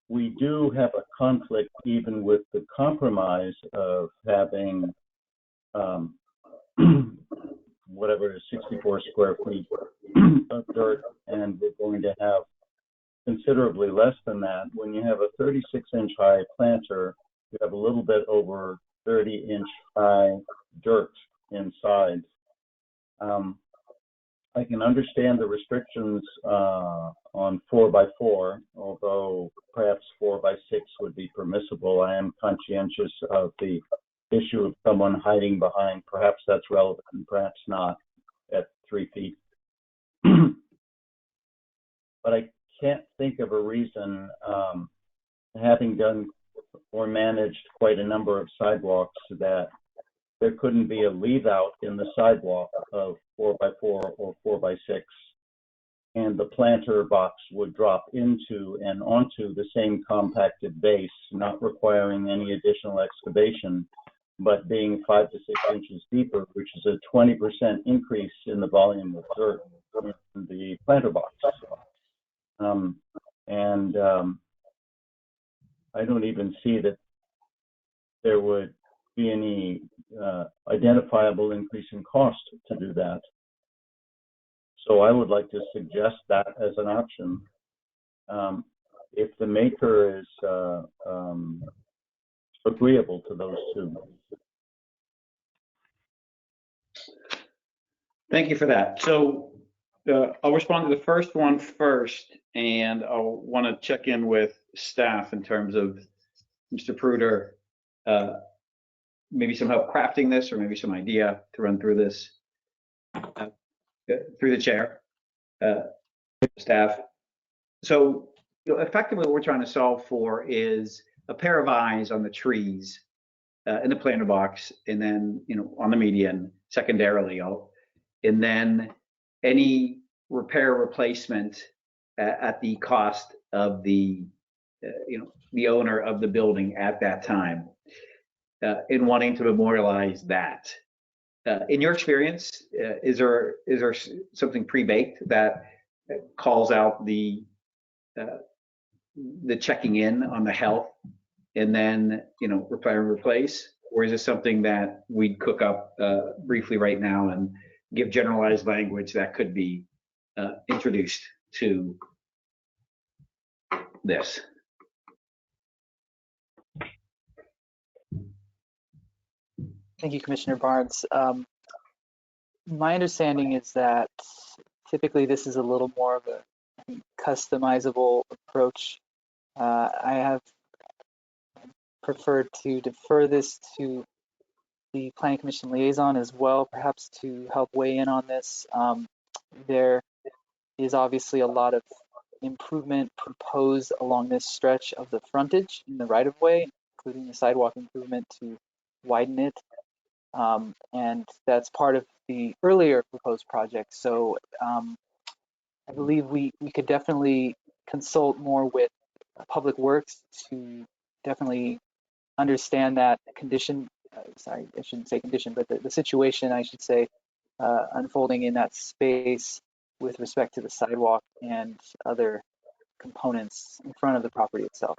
we do have a conflict, even with the compromise of having whatever it is, 64 square feet of dirt, and we're going to have considerably less than that. When you have a 36-inch high planter, you have a little bit over 30-inch high dirt inside. I can understand the restrictions on 4x4, although perhaps 4x6 would be permissible. I am conscientious of the issue of someone hiding behind. Perhaps that's relevant and perhaps not at 3 feet. But I can't think of a reason, having done or managed quite a number of sidewalks, that there couldn't be a leave out in the sidewalk of 4x4 or 4x6, and the planter box would drop into and onto the same compacted base, not requiring any additional excavation, but being 5 to 6 inches deeper, which is a 20% increase in the volume of dirt in the planter box. I don't even see that there would be any identifiable increase in cost to do that. So I would like to suggest that as an option. If the maker is agreeable to those two. Thank you for that. So I'll respond to the first one first, and I'll want to check in with staff in terms of Mr. Pruder, maybe some help crafting this, or maybe some idea to run through this through the chair, staff. So effectively what we're trying to solve for is a pair of eyes on the trees in the planter box, and then on the median secondarily, and then any repair replacement at the cost of the the owner of the building at that time, in wanting to memorialize that. In your experience, is there something pre-baked that calls out the checking in on the health, and then repair and replace, or is this something that we'd cook up briefly right now and give generalized language that could be introduced to this? Thank you, Commissioner Barnes. My understanding is that typically this is a little more of a customizable approach. I have preferred to defer this to the Planning Commission liaison as well, perhaps to help weigh in on this. There is obviously a lot of improvement proposed along this stretch of the frontage in the right-of-way, including the sidewalk improvement to widen it. And that's part of the earlier proposed project. So I believe we could definitely consult more with Public Works to definitely understand that condition. Sorry, I shouldn't say condition, but the situation, I should say, unfolding in that space with respect to the sidewalk and other components in front of the property itself.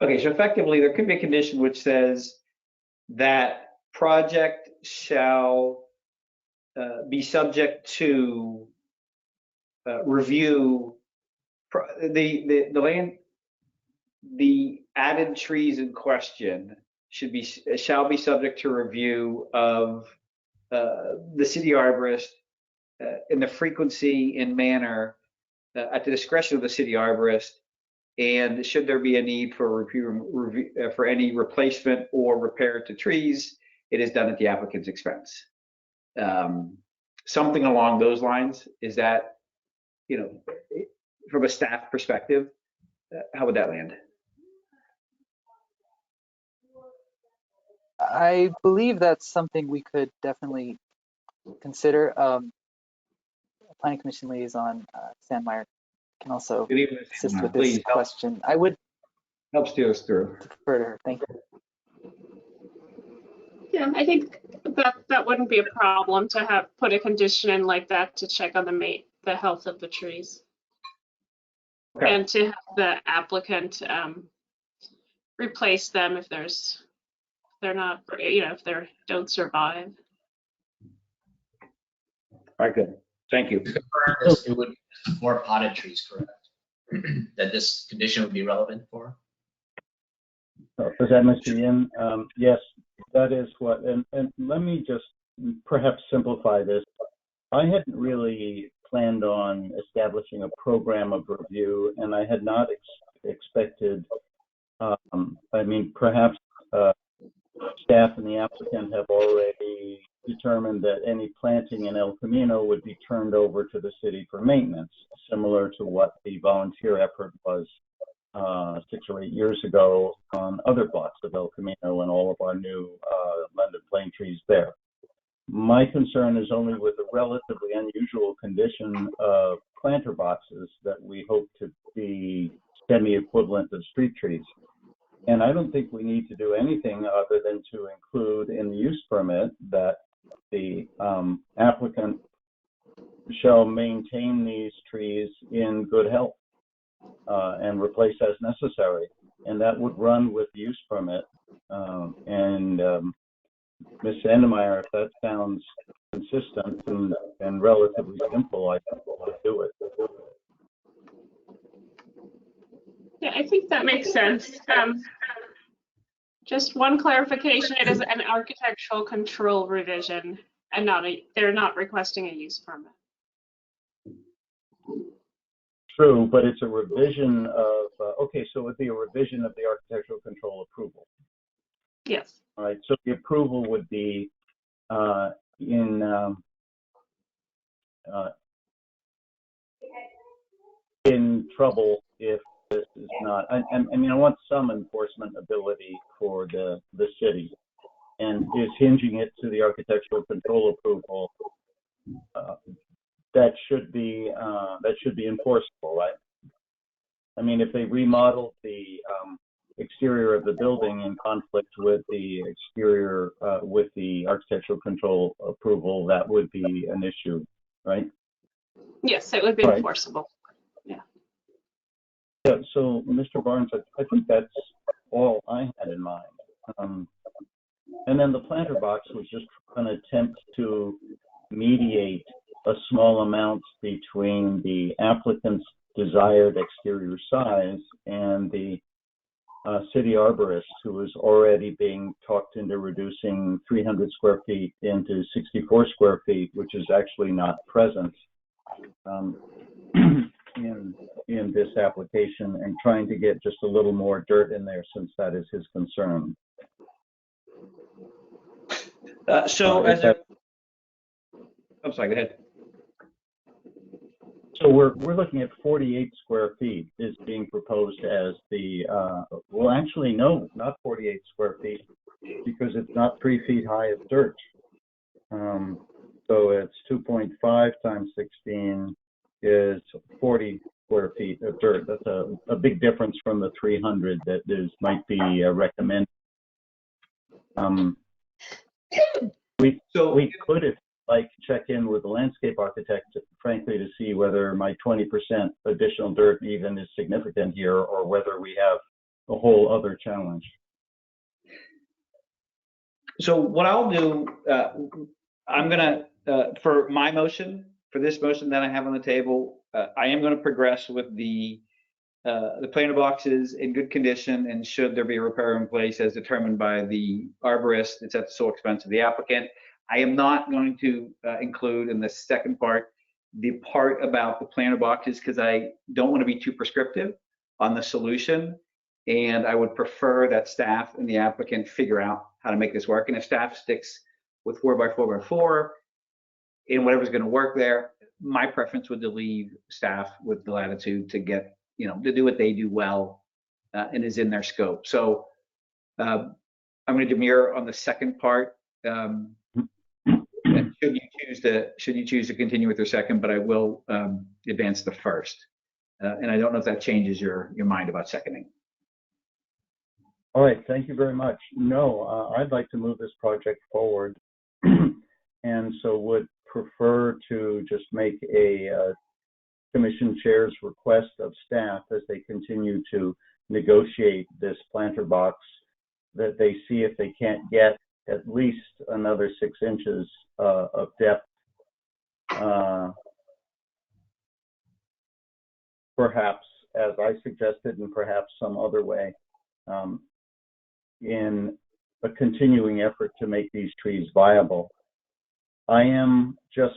Okay, so effectively, there could be a condition which says that project shall be subject to review the added trees in question shall be subject to review of the city arborist in the frequency and manner at the discretion of the city arborist. And should there be a need for review for any replacement or repair to trees, it is done at the applicant's expense. Something along those lines. Is that, from a staff perspective, how would that land? I believe that's something we could definitely consider. Planning Commission liaison Sandmeyer can also Good evening, assist with please this question. I would help steer us through. defer to her. Thank you. Yeah, I think that wouldn't be a problem to put a condition in like that to check on the health of the trees. Okay. And to have the applicant replace them if they're not, if they don't survive. All right, good. Thank you. It would be more potted trees, correct? That this condition would be relevant for? Is that Mr. Yin? Yes, that is what, and let me just perhaps simplify this. I hadn't really planned on establishing a program of review, and I had not expected, perhaps staff and the applicant have already determined that any planting in El Camino would be turned over to the city for maintenance, similar to what the volunteer effort was 6 or 8 years ago on other blocks of El Camino and all of our new London plane trees there. My concern is only with the relatively unusual condition of planter boxes that we hope to be semi-equivalent of street trees. And I don't think we need to do anything other than to include in the use permit that the applicant shall maintain these trees in good health and replace as necessary. And that would run with the use permit. Ms. Sandemeyer, if that sounds consistent and relatively simple, I think we'll do it. Yeah, I think that makes sense. Just one clarification, it is an architectural control revision and they're not requesting a use permit. True, but it's a revision of, okay, so it would be a revision of the architectural control approval. Yes. All right, so the approval would be in trouble if this is not. I want some enforcement ability for the city, and is hinging it to the architectural control approval. That should be enforceable, right? I mean, if they remodeled the exterior of the building in conflict with the exterior, with the architectural control approval, that would be an issue, right? Yes, it would be Right. enforceable. Yeah, so Mr. Barnes, I think that's all I had in mind. And then the planter box was just an attempt to mediate a small amount between the applicant's desired exterior size and the city arborist, who is already being talked into reducing 300 square feet into 64 square feet, which is actually not present in this application, and trying to get just a little more dirt in there since that is his concern. I'm sorry, go ahead. So we're looking at 48 square feet is being proposed as the, well, actually, no, not 48 square feet, because it's not 3 feet high of dirt. So it's 2.5 times 16 is 40 square feet of dirt. That's a big difference from the 300 that might be recommended. We could, like to check in with the landscape architect, frankly, to see whether my 20% additional dirt even is significant here, or whether we have a whole other challenge. So what I'll do, I'm gonna, for my motion, for this motion that I have on the table, I am gonna progress with the planter boxes in good condition, and should there be a repair in place as determined by the arborist, it's at the sole expense of the applicant. I am not going to include in the second part the part about the planter boxes, because I don't want to be too prescriptive on the solution, and I would prefer that staff and the applicant figure out how to make this work. And if staff sticks with 4x4x4 and whatever's going to work there, my preference would to leave staff with the latitude to get, to do what they do well and is in their scope. So I'm going to demur on the second part. Should you choose to continue with your second, but I will advance the first. And I don't know if that changes your mind about seconding. All right, thank you very much. No, I'd like to move this project forward, and so would prefer to just make a commission chair's request of staff as they continue to negotiate this planter box, that they see if they can't get at least another 6 inches of depth, perhaps as I suggested, and perhaps some other way, in a continuing effort to make these trees viable. I am just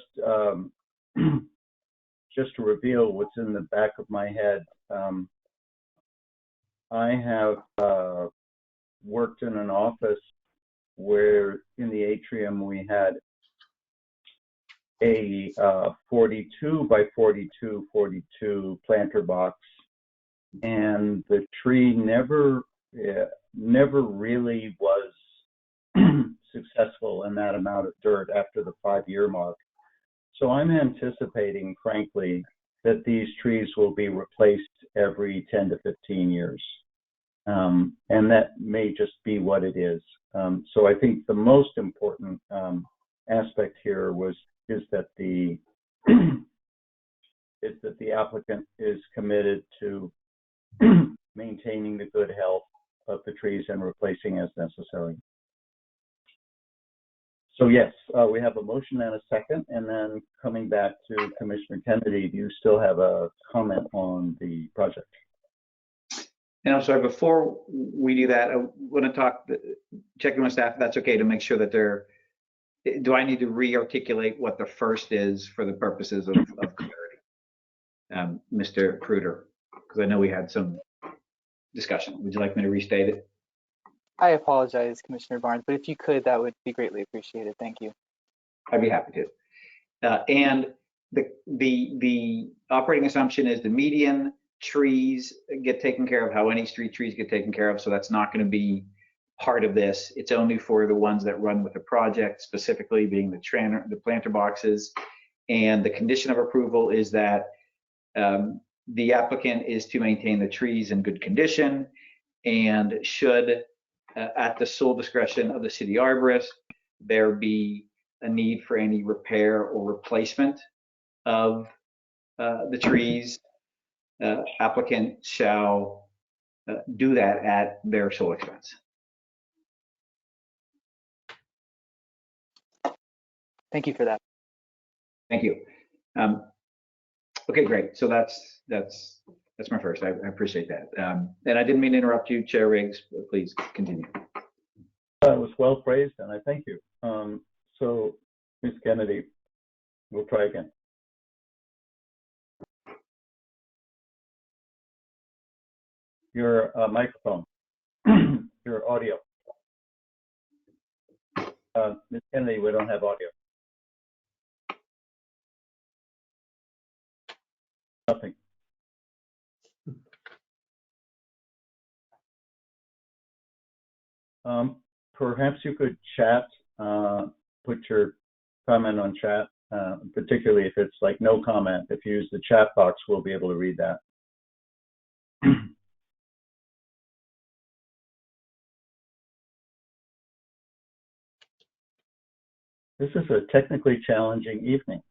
to reveal what's in the back of my head. I have worked in an office where in the atrium we had a 42 by 42 planter box, and the tree never really was successful in that amount of dirt after the 5-year mark. So I'm anticipating, frankly, that these trees will be replaced every 10 to 15 years. And that may just be what it is. So I think the most important aspect here is that the applicant is committed to maintaining the good health of the trees and replacing as necessary. So yes, we have a motion and a second, and then coming back to Commissioner Kennedy, do you still have a comment on the project? And I'm sorry, before we do that, I want to check with staff if that's okay, to make sure that do I need to re-articulate what the first is for the purposes of clarity? Mr. Kruder, because I know we had some discussion. Would you like me to restate it? I apologize, Commissioner Barnes, but if you could, that would be greatly appreciated. Thank you. I'd be happy to. And the operating assumption is the median trees get taken care of how any street trees get taken care of. So that's not going to be part of this. It's only for the ones that run with the project, specifically being the planter boxes. And the condition of approval is that the applicant is to maintain the trees in good condition, and should, at the sole discretion of the city arborist, there be a need for any repair or replacement of the trees, applicant shall do that at their sole expense. Thank you for that. Thank you. Okay, great. So that's my first. I appreciate that. And I didn't mean to interrupt you, Chair Riggs. Please continue. It was well phrased, and I thank you. So, Ms. Kennedy, we'll try again. Your microphone, your audio. Ms. Kennedy, we don't have audio. Nothing. Perhaps you could chat, put your comment on chat, particularly if it's like no comment. If you use the chat box, we'll be able to read that. This is a technically challenging evening.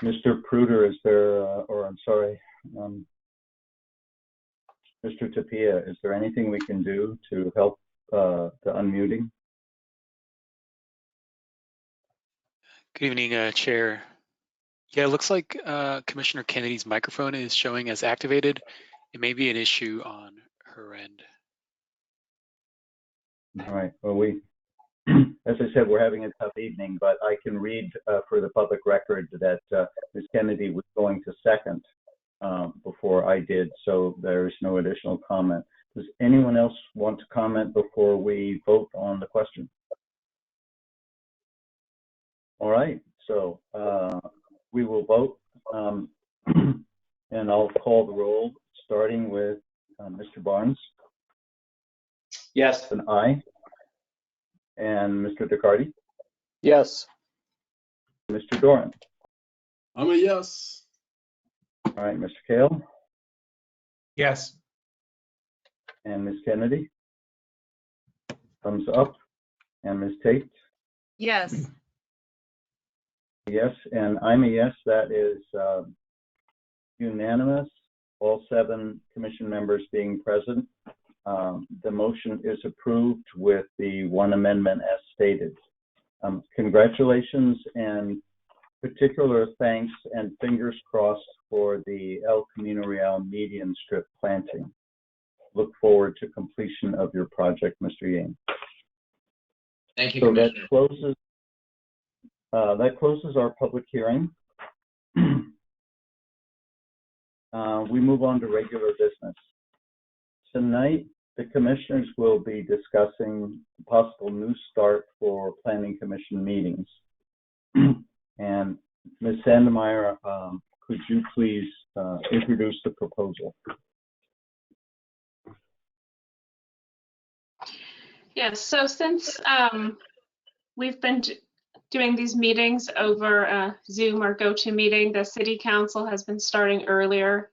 Mr. Pruder, is there, or I'm sorry, Mr. Tapia, is there anything we can do to help the unmuting? Good evening, Chair. Yeah, it looks like Commissioner Kennedy's microphone is showing as activated. It may be an issue on her end. All right, well, as I said, we're having a tough evening, but I can read for the public record that Ms. Kennedy was going to second before I did, so there's no additional comment. Does anyone else want to comment before we vote on the question? All right, so we will vote, and I'll call the roll, starting with Mr. Barnes. Yes. An aye. And Mr. DeCardi? Yes. Mr. Doran? I'm a yes. All right, Mr. Kale? Yes. And Ms. Kennedy? Thumbs up. And Ms. Tate? Yes. Yes, and I'm a yes. That is unanimous, all 7 commission members being present. The motion is approved with the one amendment as stated. Congratulations and particular thanks and fingers crossed for the El Camino Real median strip planting. Look forward to completion of your project, Mr. Yang. Thank you, So Commissioner. that closes our public hearing. We move on to regular business. Tonight, the commissioners will be discussing a possible new start for planning commission meetings. And Ms. Sandemeyer, could you please introduce the proposal? Yes, so since we've been doing these meetings over Zoom or GoToMeeting, the City Council has been starting earlier.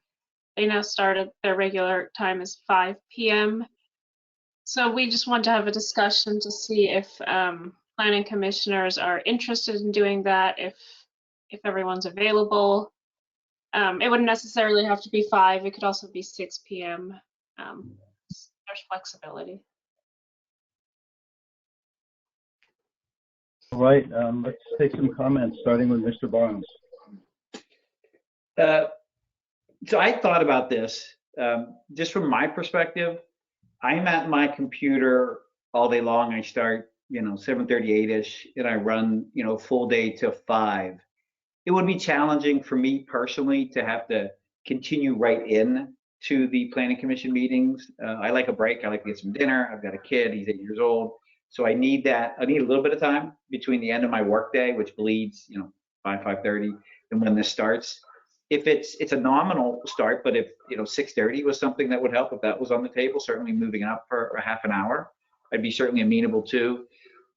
They now started, their regular time is 5 p.m. So we just want to have a discussion to see if planning commissioners are interested in doing that, if everyone's available. It wouldn't necessarily have to be 5, it could also be 6 p.m. There's flexibility. All right, let's take some comments, starting with Mr. Barnes. So I thought about this, just from my perspective. I'm at my computer all day long. I start, 7:38ish, and I run, full day till 5. It would be challenging for me personally to have to continue right in to the planning commission meetings. I like a break. I like to get some dinner. I've got a kid. He's 8 years old. So I need that. I need a little bit of time between the end of my workday, which bleeds, 5:30, and when this starts. If it's a nominal start, but if 6:30 was something that would help, if that was on the table, certainly moving up for a half an hour, I'd be certainly amenable to.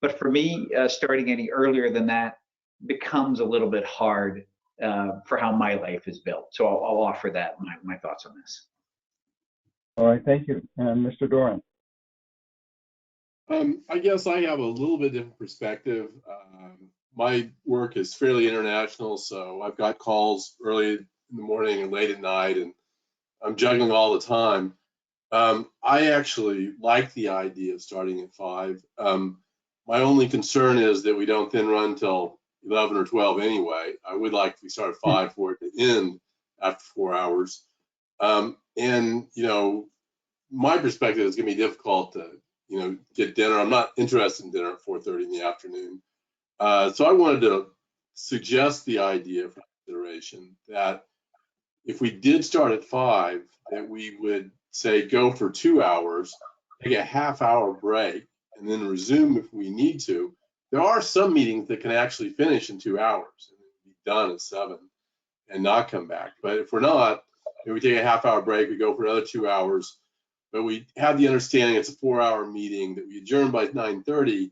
But for me, starting any earlier than that becomes a little bit hard for how my life is built. So I'll offer that, my thoughts on this. All right, thank you. And Mr. Doran? I guess I have a little bit different perspective. My work is fairly international, so I've got calls early in the morning and late at night, and I'm juggling all the time. I actually like the idea of starting at 5. My only concern is that we don't then run till 11 or 12 anyway. I would like to start at 5 for it to end after 4 hours. And, my perspective is going to be difficult to, get dinner. I'm not interested in dinner at 4:30 in the afternoon. So I wanted to suggest the idea for consideration that if we did start at 5, that we would say go for 2 hours, take a half-hour break, and then resume if we need to. There are some meetings that can actually finish in 2 hours and be done at 7 and not come back. But if we're not, we take a half-hour break, we go for another 2 hours, but we have the understanding it's a 4-hour meeting, that we adjourn by 9:30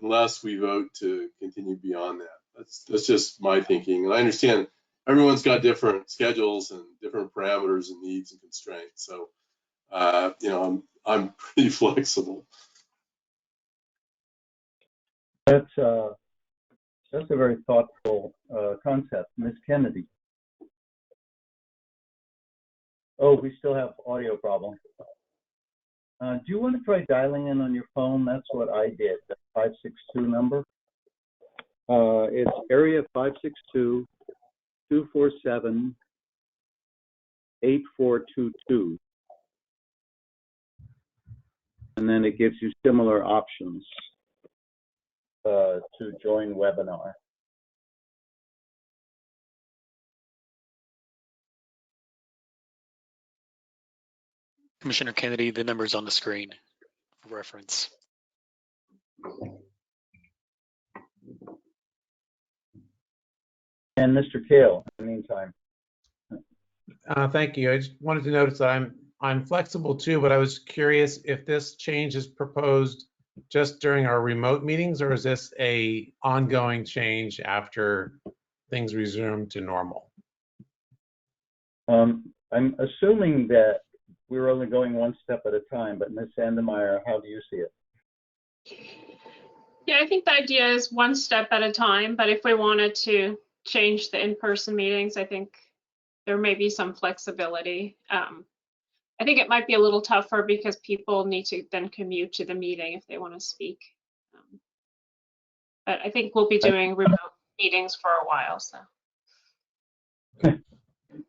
unless we vote to continue beyond that. That's just my thinking. And I understand everyone's got different schedules and different parameters and needs and constraints. So, I'm pretty flexible. That's a very thoughtful concept. Ms. Kennedy. Oh, we still have audio problem. Do you want to try dialing in on your phone? That's what I did, the 562 number. It's area 562-247-8422. And then it gives you similar options to join webinar. Commissioner Kennedy, the number's on the screen for reference. And Mr. Kale, in the meantime. Thank you. I just wanted to notice that I'm flexible too, but I was curious if this change is proposed just during our remote meetings, or is this a ongoing change after things resume to normal? I'm assuming that we're only going one step at a time, but Ms. Sandemeyer, how do you see it? Yeah, I think the idea is one step at a time, but if we wanted to change the in-person meetings, I think there may be some flexibility. I think it might be a little tougher because people need to then commute to the meeting if they want to speak. But I think we'll be doing remote meetings for a while, so.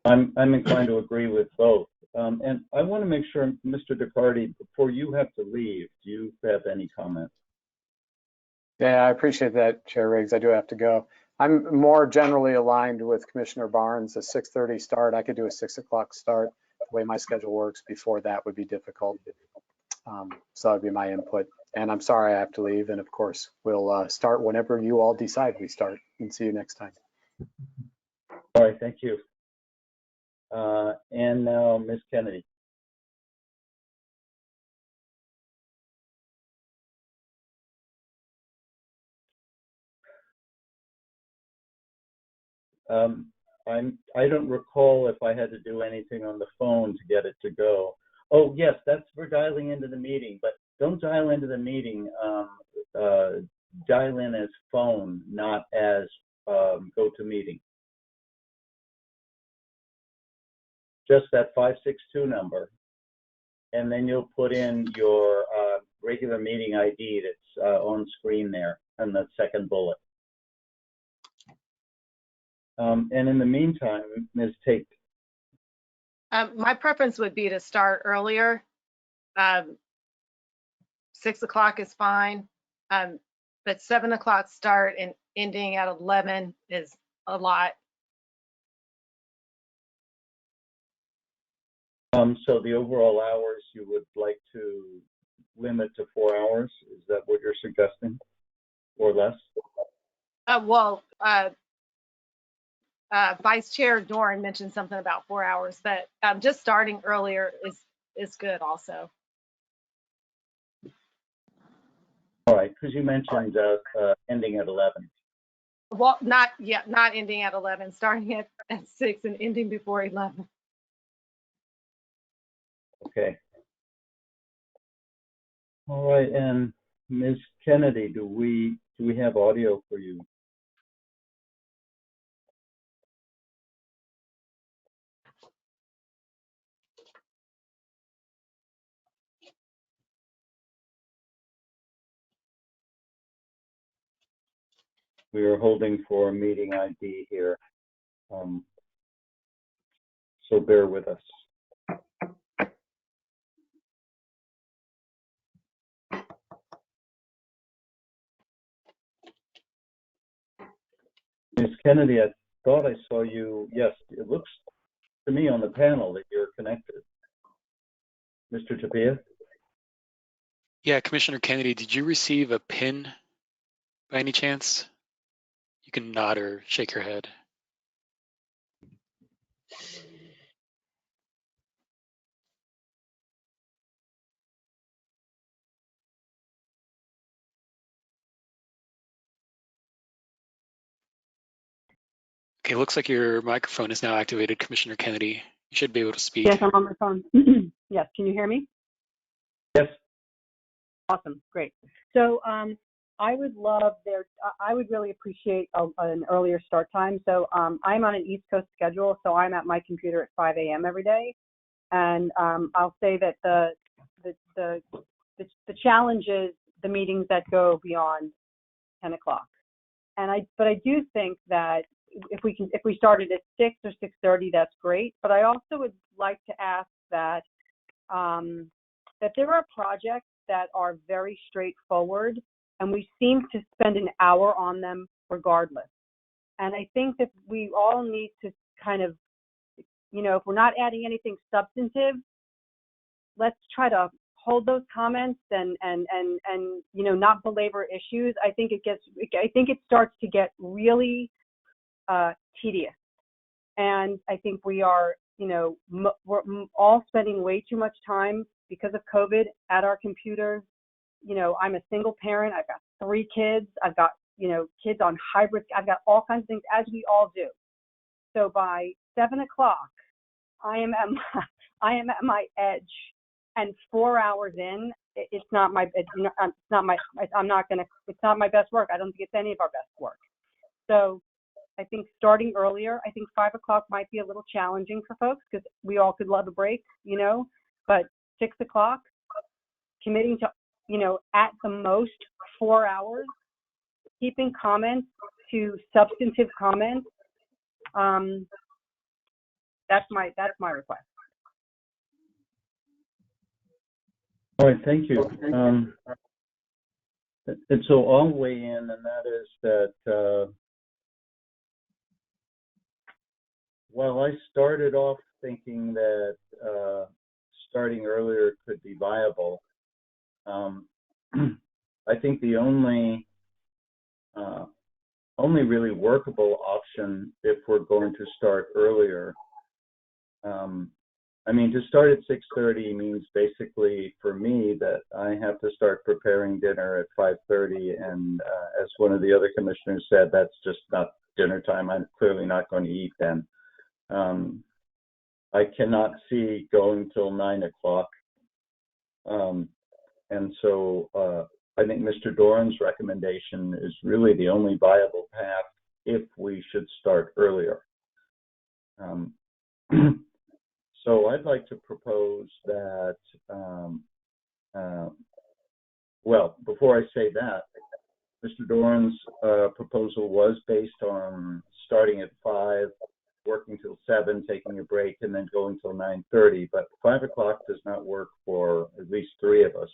I'm inclined to agree with both. And I want to make sure, Mr. DeCardi, before you have to leave, do you have any comments? Yeah, I appreciate that, Chair Riggs. I do have to go. I'm more generally aligned with Commissioner Barnes, a 6:30 start. I could do a 6 o'clock start. The way my schedule works before that would be difficult. So that would be my input. And I'm sorry I have to leave. And of course, we'll start whenever you all decide we start, and see you next time. All right, thank you. And now Ms. Kennedy. I don't recall if I had to do anything on the phone to get it to go. Oh, yes, that's for dialing into the meeting, but don't dial into the meeting. Dial in as phone, not as GoToMeeting. Just that 562 number. And then you'll put in your regular meeting ID that's on screen there and the second bullet. And in the meantime, Ms. Tate. My preference would be to start earlier. 6 o'clock is fine, but 7 o'clock start and ending at 11 is a lot. So the overall hours you would like to limit to 4 hours? Is that what you're suggesting, or less? Vice Chair Doran mentioned something about 4 hours, but just starting earlier is good also. All right, because you mentioned ending at 11. Well, not ending at 11, starting at 6 and ending before 11. Okay. All right, and Ms. Kennedy, do we have audio for you? We are holding for a meeting ID here, so bear with us. Ms. Kennedy, I thought I saw you. Yes, it looks to me on the panel that you're connected. Mr. Tapia? Yeah, Commissioner Kennedy, did you receive a PIN by any chance? You can nod or shake your head. Okay, looks like your microphone is now activated, Commissioner Kennedy. You should be able to speak. Yes, I'm on my phone. Yes, can you hear me? Yes. Awesome, great. So I would love I would really appreciate an earlier start time. So I'm on an East Coast schedule, so I'm at my computer at 5 a.m. every day. And I'll say that the challenge is the meetings that go beyond 10 o'clock. But I do think that if we started at 6 or 6:30, that's great. But I also would like to ask that that there are projects that are very straightforward, and we seem to spend an hour on them regardless. And I think that we all need to kind of, if we're not adding anything substantive, let's try to hold those comments and not belabor issues. I think it starts to get really tedious, and I think we are we're all spending way too much time because of COVID at our computers. I'm a single parent. I've got 3 kids. I've got kids on hybrid. I've got all kinds of things, as we all do. So by 7 o'clock, I am at my edge. And 4 hours in, it's not my best work. I don't think it's any of our best work. So I think starting earlier, I think 5 o'clock might be a little challenging for folks because we all could love a break, but 6 o'clock, committing to, at the most 4 hours, keeping comments to substantive comments. That's my request. All right, thank you. And so I'll weigh in, and that is that while I started off thinking that starting earlier could be viable, I think the only really workable option if we're going to start earlier, to start at 6:30 means basically for me that I have to start preparing dinner at 5:30, and as one of the other commissioners said, that's just not dinner time. I'm clearly not going to eat then. I cannot see going till 9 o'clock. And so I think Mr. Doran's recommendation is really the only viable path if we should start earlier. So I'd like to propose that, well, before I say that, Mr. Doran's proposal was based on starting at 5, working till 7, taking a break, and then going till 9:30. But 5 o'clock does not work for at least 3 of us.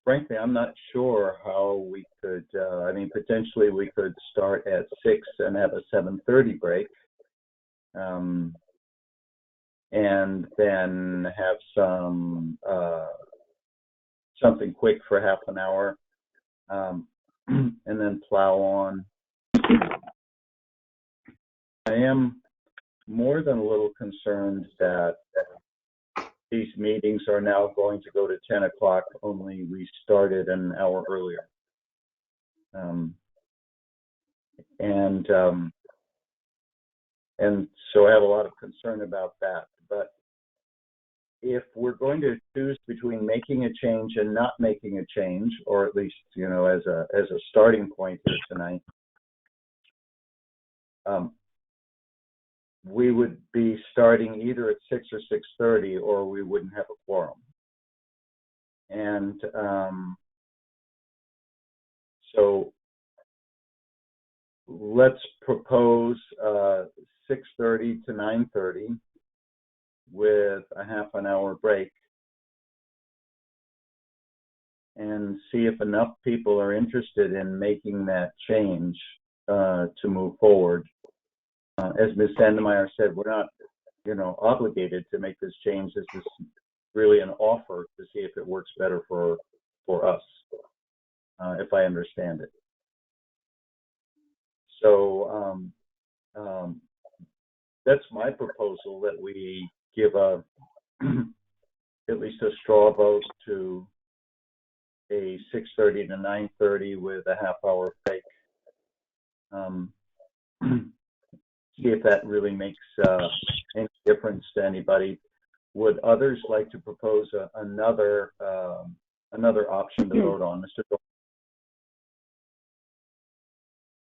Frankly, I'm not sure how we could, potentially we could start at 6 and have a 7:30 break, and then have something quick for half an hour, and then plow on. I am more than a little concerned that these meetings are now going to go to 10 o'clock, only we started an hour earlier. And so I have a lot of concern about that. But if we're going to choose between making a change and not making a change, or at least, as a starting point here tonight, we would be starting either at 6 or 6:30, or we wouldn't have a quorum. And so let's propose 6:30 to 9:30 with a half an hour break, and see if enough people are interested in making that change to move forward. As Ms. Sandemeyer said, we're not, obligated to make this change. This is really an offer to see if it works better for us, if I understand it. So that's my proposal, that we give at least a straw vote to a 6:30 to 9:30 with a half-hour break. See if that really makes any difference to anybody. Would others like to propose another option to vote on?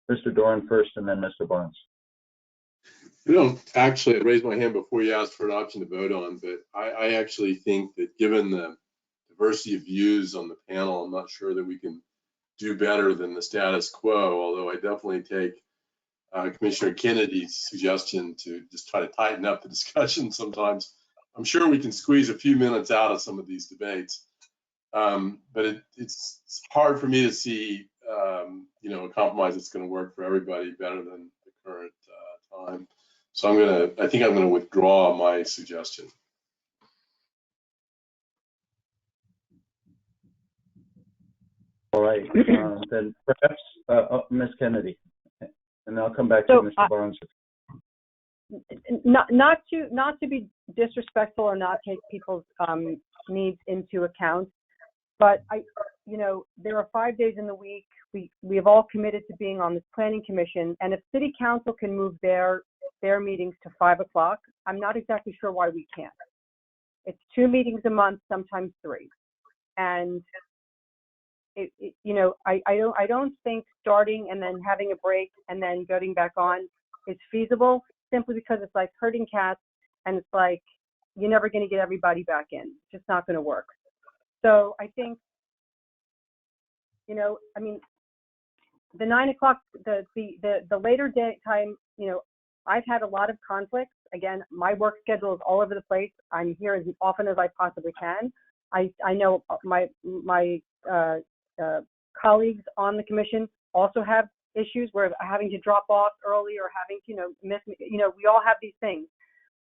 Mr. Doran first, and then Mr. Barnes. I don't actually raise my hand before you asked for an option to vote on, but I actually think that given the diversity of views on the panel, I'm not sure that we can do better than the status quo, although I definitely take Commissioner Kennedy's suggestion to just try to tighten up the discussion sometimes. I'm sure we can squeeze a few minutes out of some of these debates, but it's hard for me to see a compromise that's going to work for everybody better than the current time. So I think I'm going to withdraw my suggestion. All right, then perhaps Ms. Kennedy, and I'll come back to Mr. Barnes. Not to be disrespectful or not take people's needs into account, but there are 5 days in the week. We have all committed to being on this planning commission, and if city council can move their meetings to 5 o'clock, I'm not exactly sure why we can't. It's 2 meetings a month, sometimes 3, and I don't think starting and then having a break and then getting back on is feasible, simply because it's like herding cats, and it's like you're never going to get everybody back in. It's just not going to work. So I think, the 9 o'clock, the later day time, I've had a lot of conflicts. Again, my work schedule is all over the place. I'm here as often as I possibly can. I know my colleagues on the commission also have issues where having to drop off early or having to, miss, we all have these things.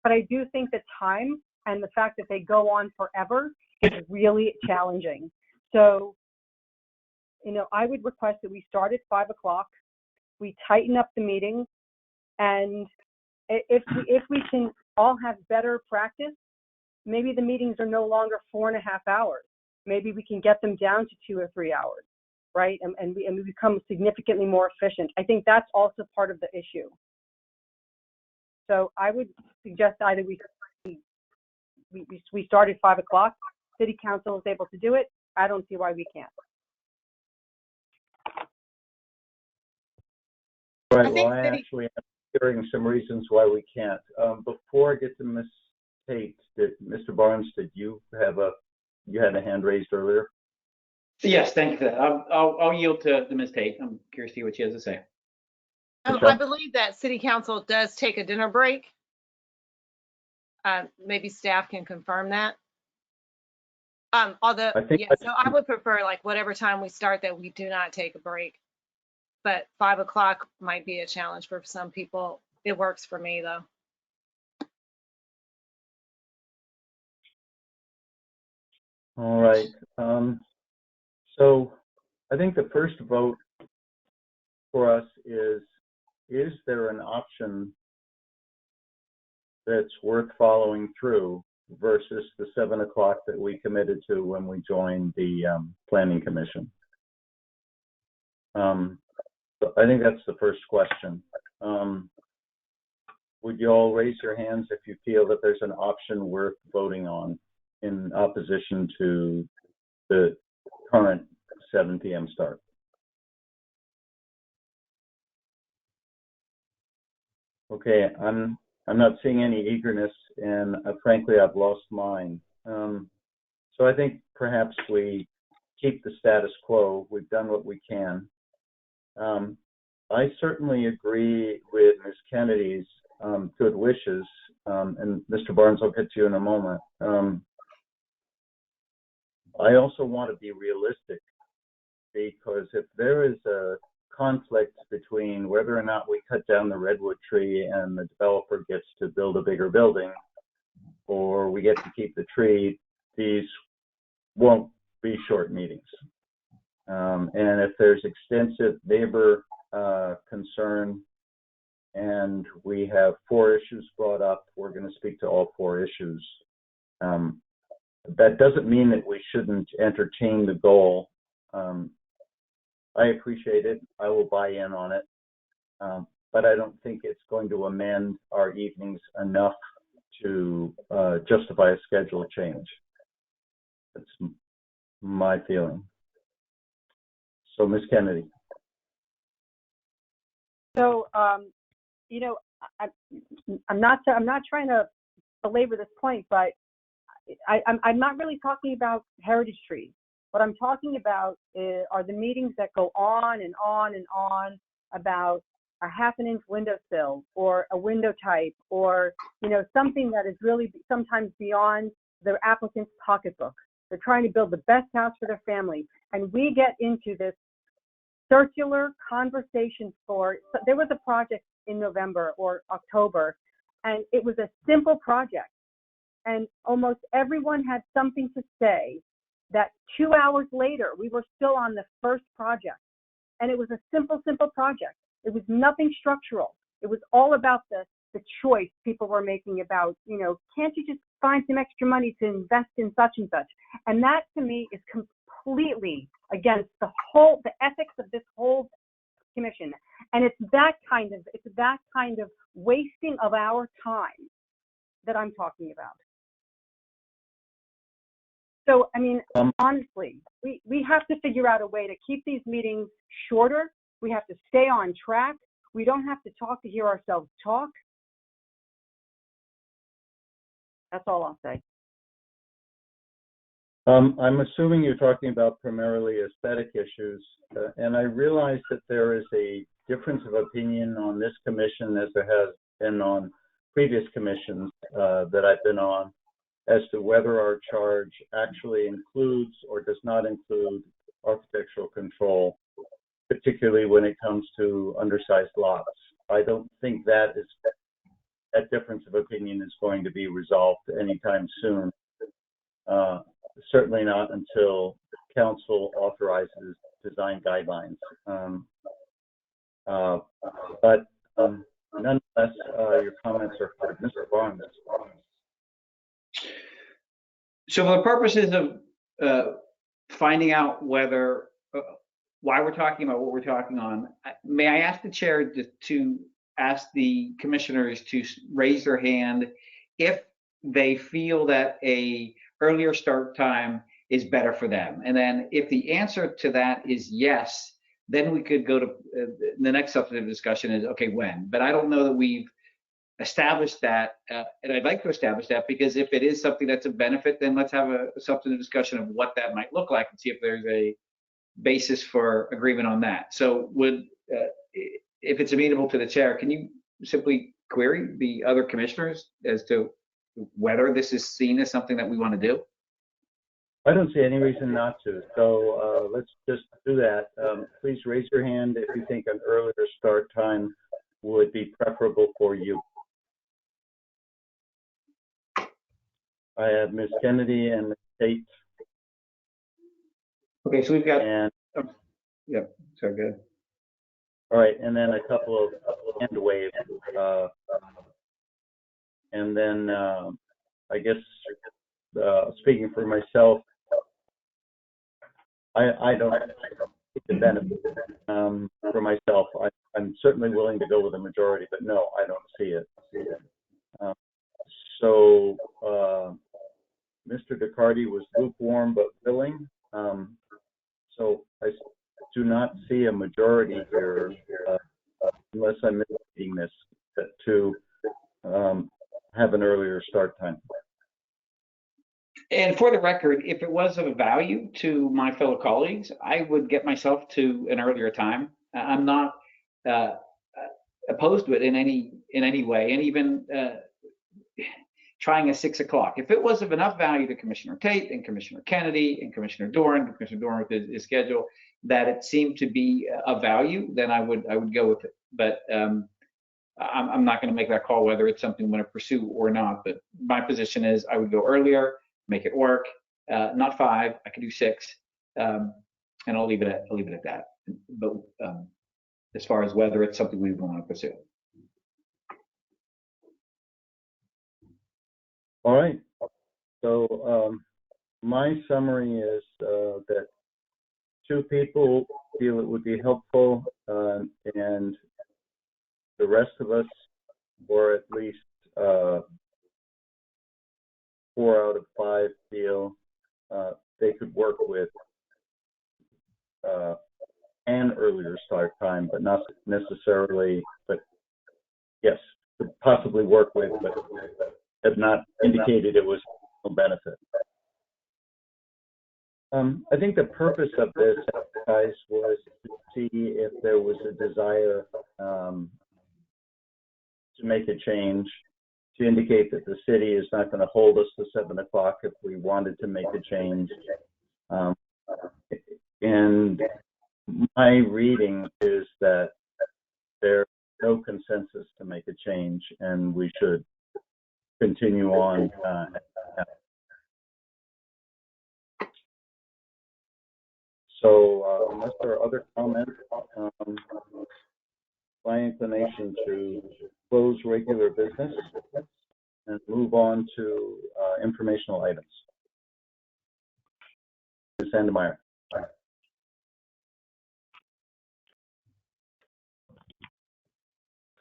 But I do think the time and the fact that they go on forever is really challenging. So, I would request that we start at 5 o'clock, we tighten up the meeting, and if we can all have better practice, maybe the meetings are no longer 4.5 hours. Maybe we can get them down to 2 or 3 hours, right? And we become significantly more efficient. I think that's also part of the issue. So I would suggest either we start at 5 o'clock, city council is able to do it. I don't see why we can't. Right, well, I actually am hearing some reasons why we can't. Before I get to Ms. Tate, Mr. Barnes, did you had a hand raised earlier? Yes, thank you for that. I'll yield to Ms. Tate. I'm curious to hear what she has to say. I believe that city council does take a dinner break. Maybe staff can confirm that. Although, so I would prefer like whatever time we start that we do not take a break. But 5 o'clock might be a challenge for some people. It works for me though. All right. So I think the first vote for us is there an option that's worth following through versus the 7 o'clock that we committed to when we joined the Planning Commission? So I think that's the first question. Would you all raise your hands if you feel that there's an option worth voting on in opposition to the current 7 p.m. start? Okay, I'm not seeing any eagerness, and frankly, I've lost mine. So I think perhaps we keep the status quo. We've done what we can. I certainly agree with Ms. Kennedy's good wishes, and Mr. Barnes, I'll get to you in a moment. I also want to be realistic, because if there is a conflict between whether or not we cut down the redwood tree and the developer gets to build a bigger building, or we get to keep the tree, these won't be short meetings. And if there's extensive neighbor concern and we have 4 issues brought up, we're going to speak to all 4 issues. That doesn't mean that we shouldn't entertain the goal I appreciate it. I will buy in on it. But I don't think it's going to amend our evenings enough to justify a schedule change. That's my feeling. So, Ms. Kennedy. So, you know, I'm not trying to belabor this point, but I'm not really talking about heritage trees. What I'm talking about are the meetings that go on and on and on about a half-an-inch windowsill or a window type, or, you know, something that is really sometimes beyond the applicant's pocketbook. They're trying to build the best house for their family, and we get into this circular conversation for. So there was a project in November or October, and it was a simple project, and almost everyone had something to say. That 2 hours later, we were still on the first project, and it was a simple project. It was nothing structural. It was all about the choice people were making about, you know, can't you just find some extra money to invest in such and such? And that to me is completely against the ethics of this whole commission. And it's that kind of wasting of our time that I'm talking about. So, I mean, honestly, we have to figure out a way to keep these meetings shorter. We have to stay on track. We don't have to talk to hear ourselves talk. That's all I'll say. I'm assuming you're talking about primarily aesthetic issues, and I realize that there is a difference of opinion on this commission as there has been on previous commissions that I've been on, as to whether our charge actually includes or does not include architectural control, particularly when it comes to undersized lots. I don't think that difference of opinion is going to be resolved anytime soon. Certainly not until council authorizes design guidelines. But nonetheless, your comments are heard. Mr. Barnes. So for the purposes of finding out whether, why we're talking about what we're talking on, may I ask the chair to ask the commissioners to raise their hand if they feel that a earlier start time is better for them? And then if the answer to that is yes, then we could go to the next substantive discussion is, okay, when? But I don't know that we've established that, and I'd like to establish that, because if it is something that's a benefit, then let's have a substantive discussion of what that might look like and see if there's a basis for agreement on that. So if it's amenable to the chair, can you simply query the other commissioners as to whether this is seen as something that we want to do? I don't see any reason not to. So let's just do that. Please raise your hand if you think an earlier start time would be preferable for you. I have Ms. Kennedy and Ms. Tate. Okay, so we've got, and yep, sorry, good. All right, and then a couple of hand waves. And then I guess speaking for myself, I don't see the benefit for myself. I'm certainly willing to go with a majority, but no, I don't see it. So Mr. Decardi was lukewarm but willing. So I do not see a majority here, unless I'm misreading this, to have an earlier start time. And for the record, if it was of value to my fellow colleagues, I would get myself to an earlier time. I'm not opposed to it in any way, and even trying a 6 o'clock. If it was of enough value to Commissioner Tate and Commissioner Kennedy and Commissioner Doran with his schedule, that it seemed to be of value, then I would go with it. But I'm not going to make that call whether it's something I'm going to pursue or not. But my position is I would go earlier, make it work. Not 5, I could do 6, and I'll leave it at that. But as far as whether it's something we want to pursue. All right. So my summary is that 2 people feel it would be helpful, and the rest of us, or at least 4 out of 5, feel they could work with an earlier start time, but not necessarily, but yes, could possibly work with, but have not indicated it was a benefit. I think the purpose of this exercise was to see if there was a desire to make a change, to indicate that the city is not going to hold us to 7 o'clock if we wanted to make a change. And my reading is that there's no consensus to make a change, and we should continue on. So unless there are other comments, my inclination to close regular business and move on to informational items. Ms. Sandemeyer.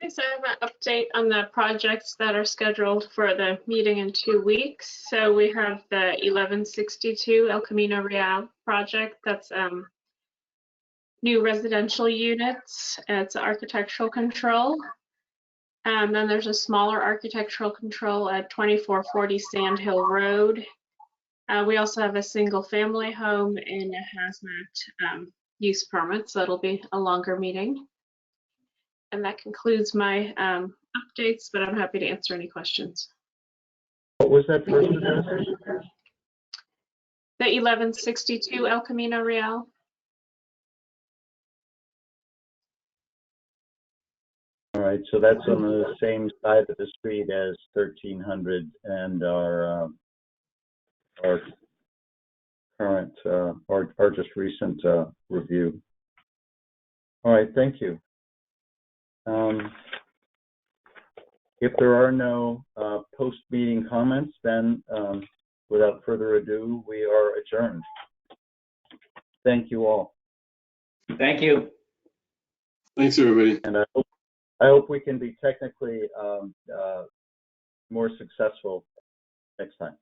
Okay, so I have an update on the projects that are scheduled for the meeting in 2 weeks. So we have the 1162 El Camino Real project. That's new residential units. It's architectural control. And then there's a smaller architectural control at 2440 Sand Hill Road. We also have a single family home in a hazmat use permit, so it'll be a longer meeting. And that concludes my updates, but I'm happy to answer any questions. What was that first address? The 1162 El Camino Real. All right, so that's on the same side of the street as 1300 and our current, our just recent review. All right, thank you. If there are no post-meeting comments, then without further ado, we are adjourned. Thank you all. Thank you. Thanks, everybody. And I hope we can be technically more successful next time.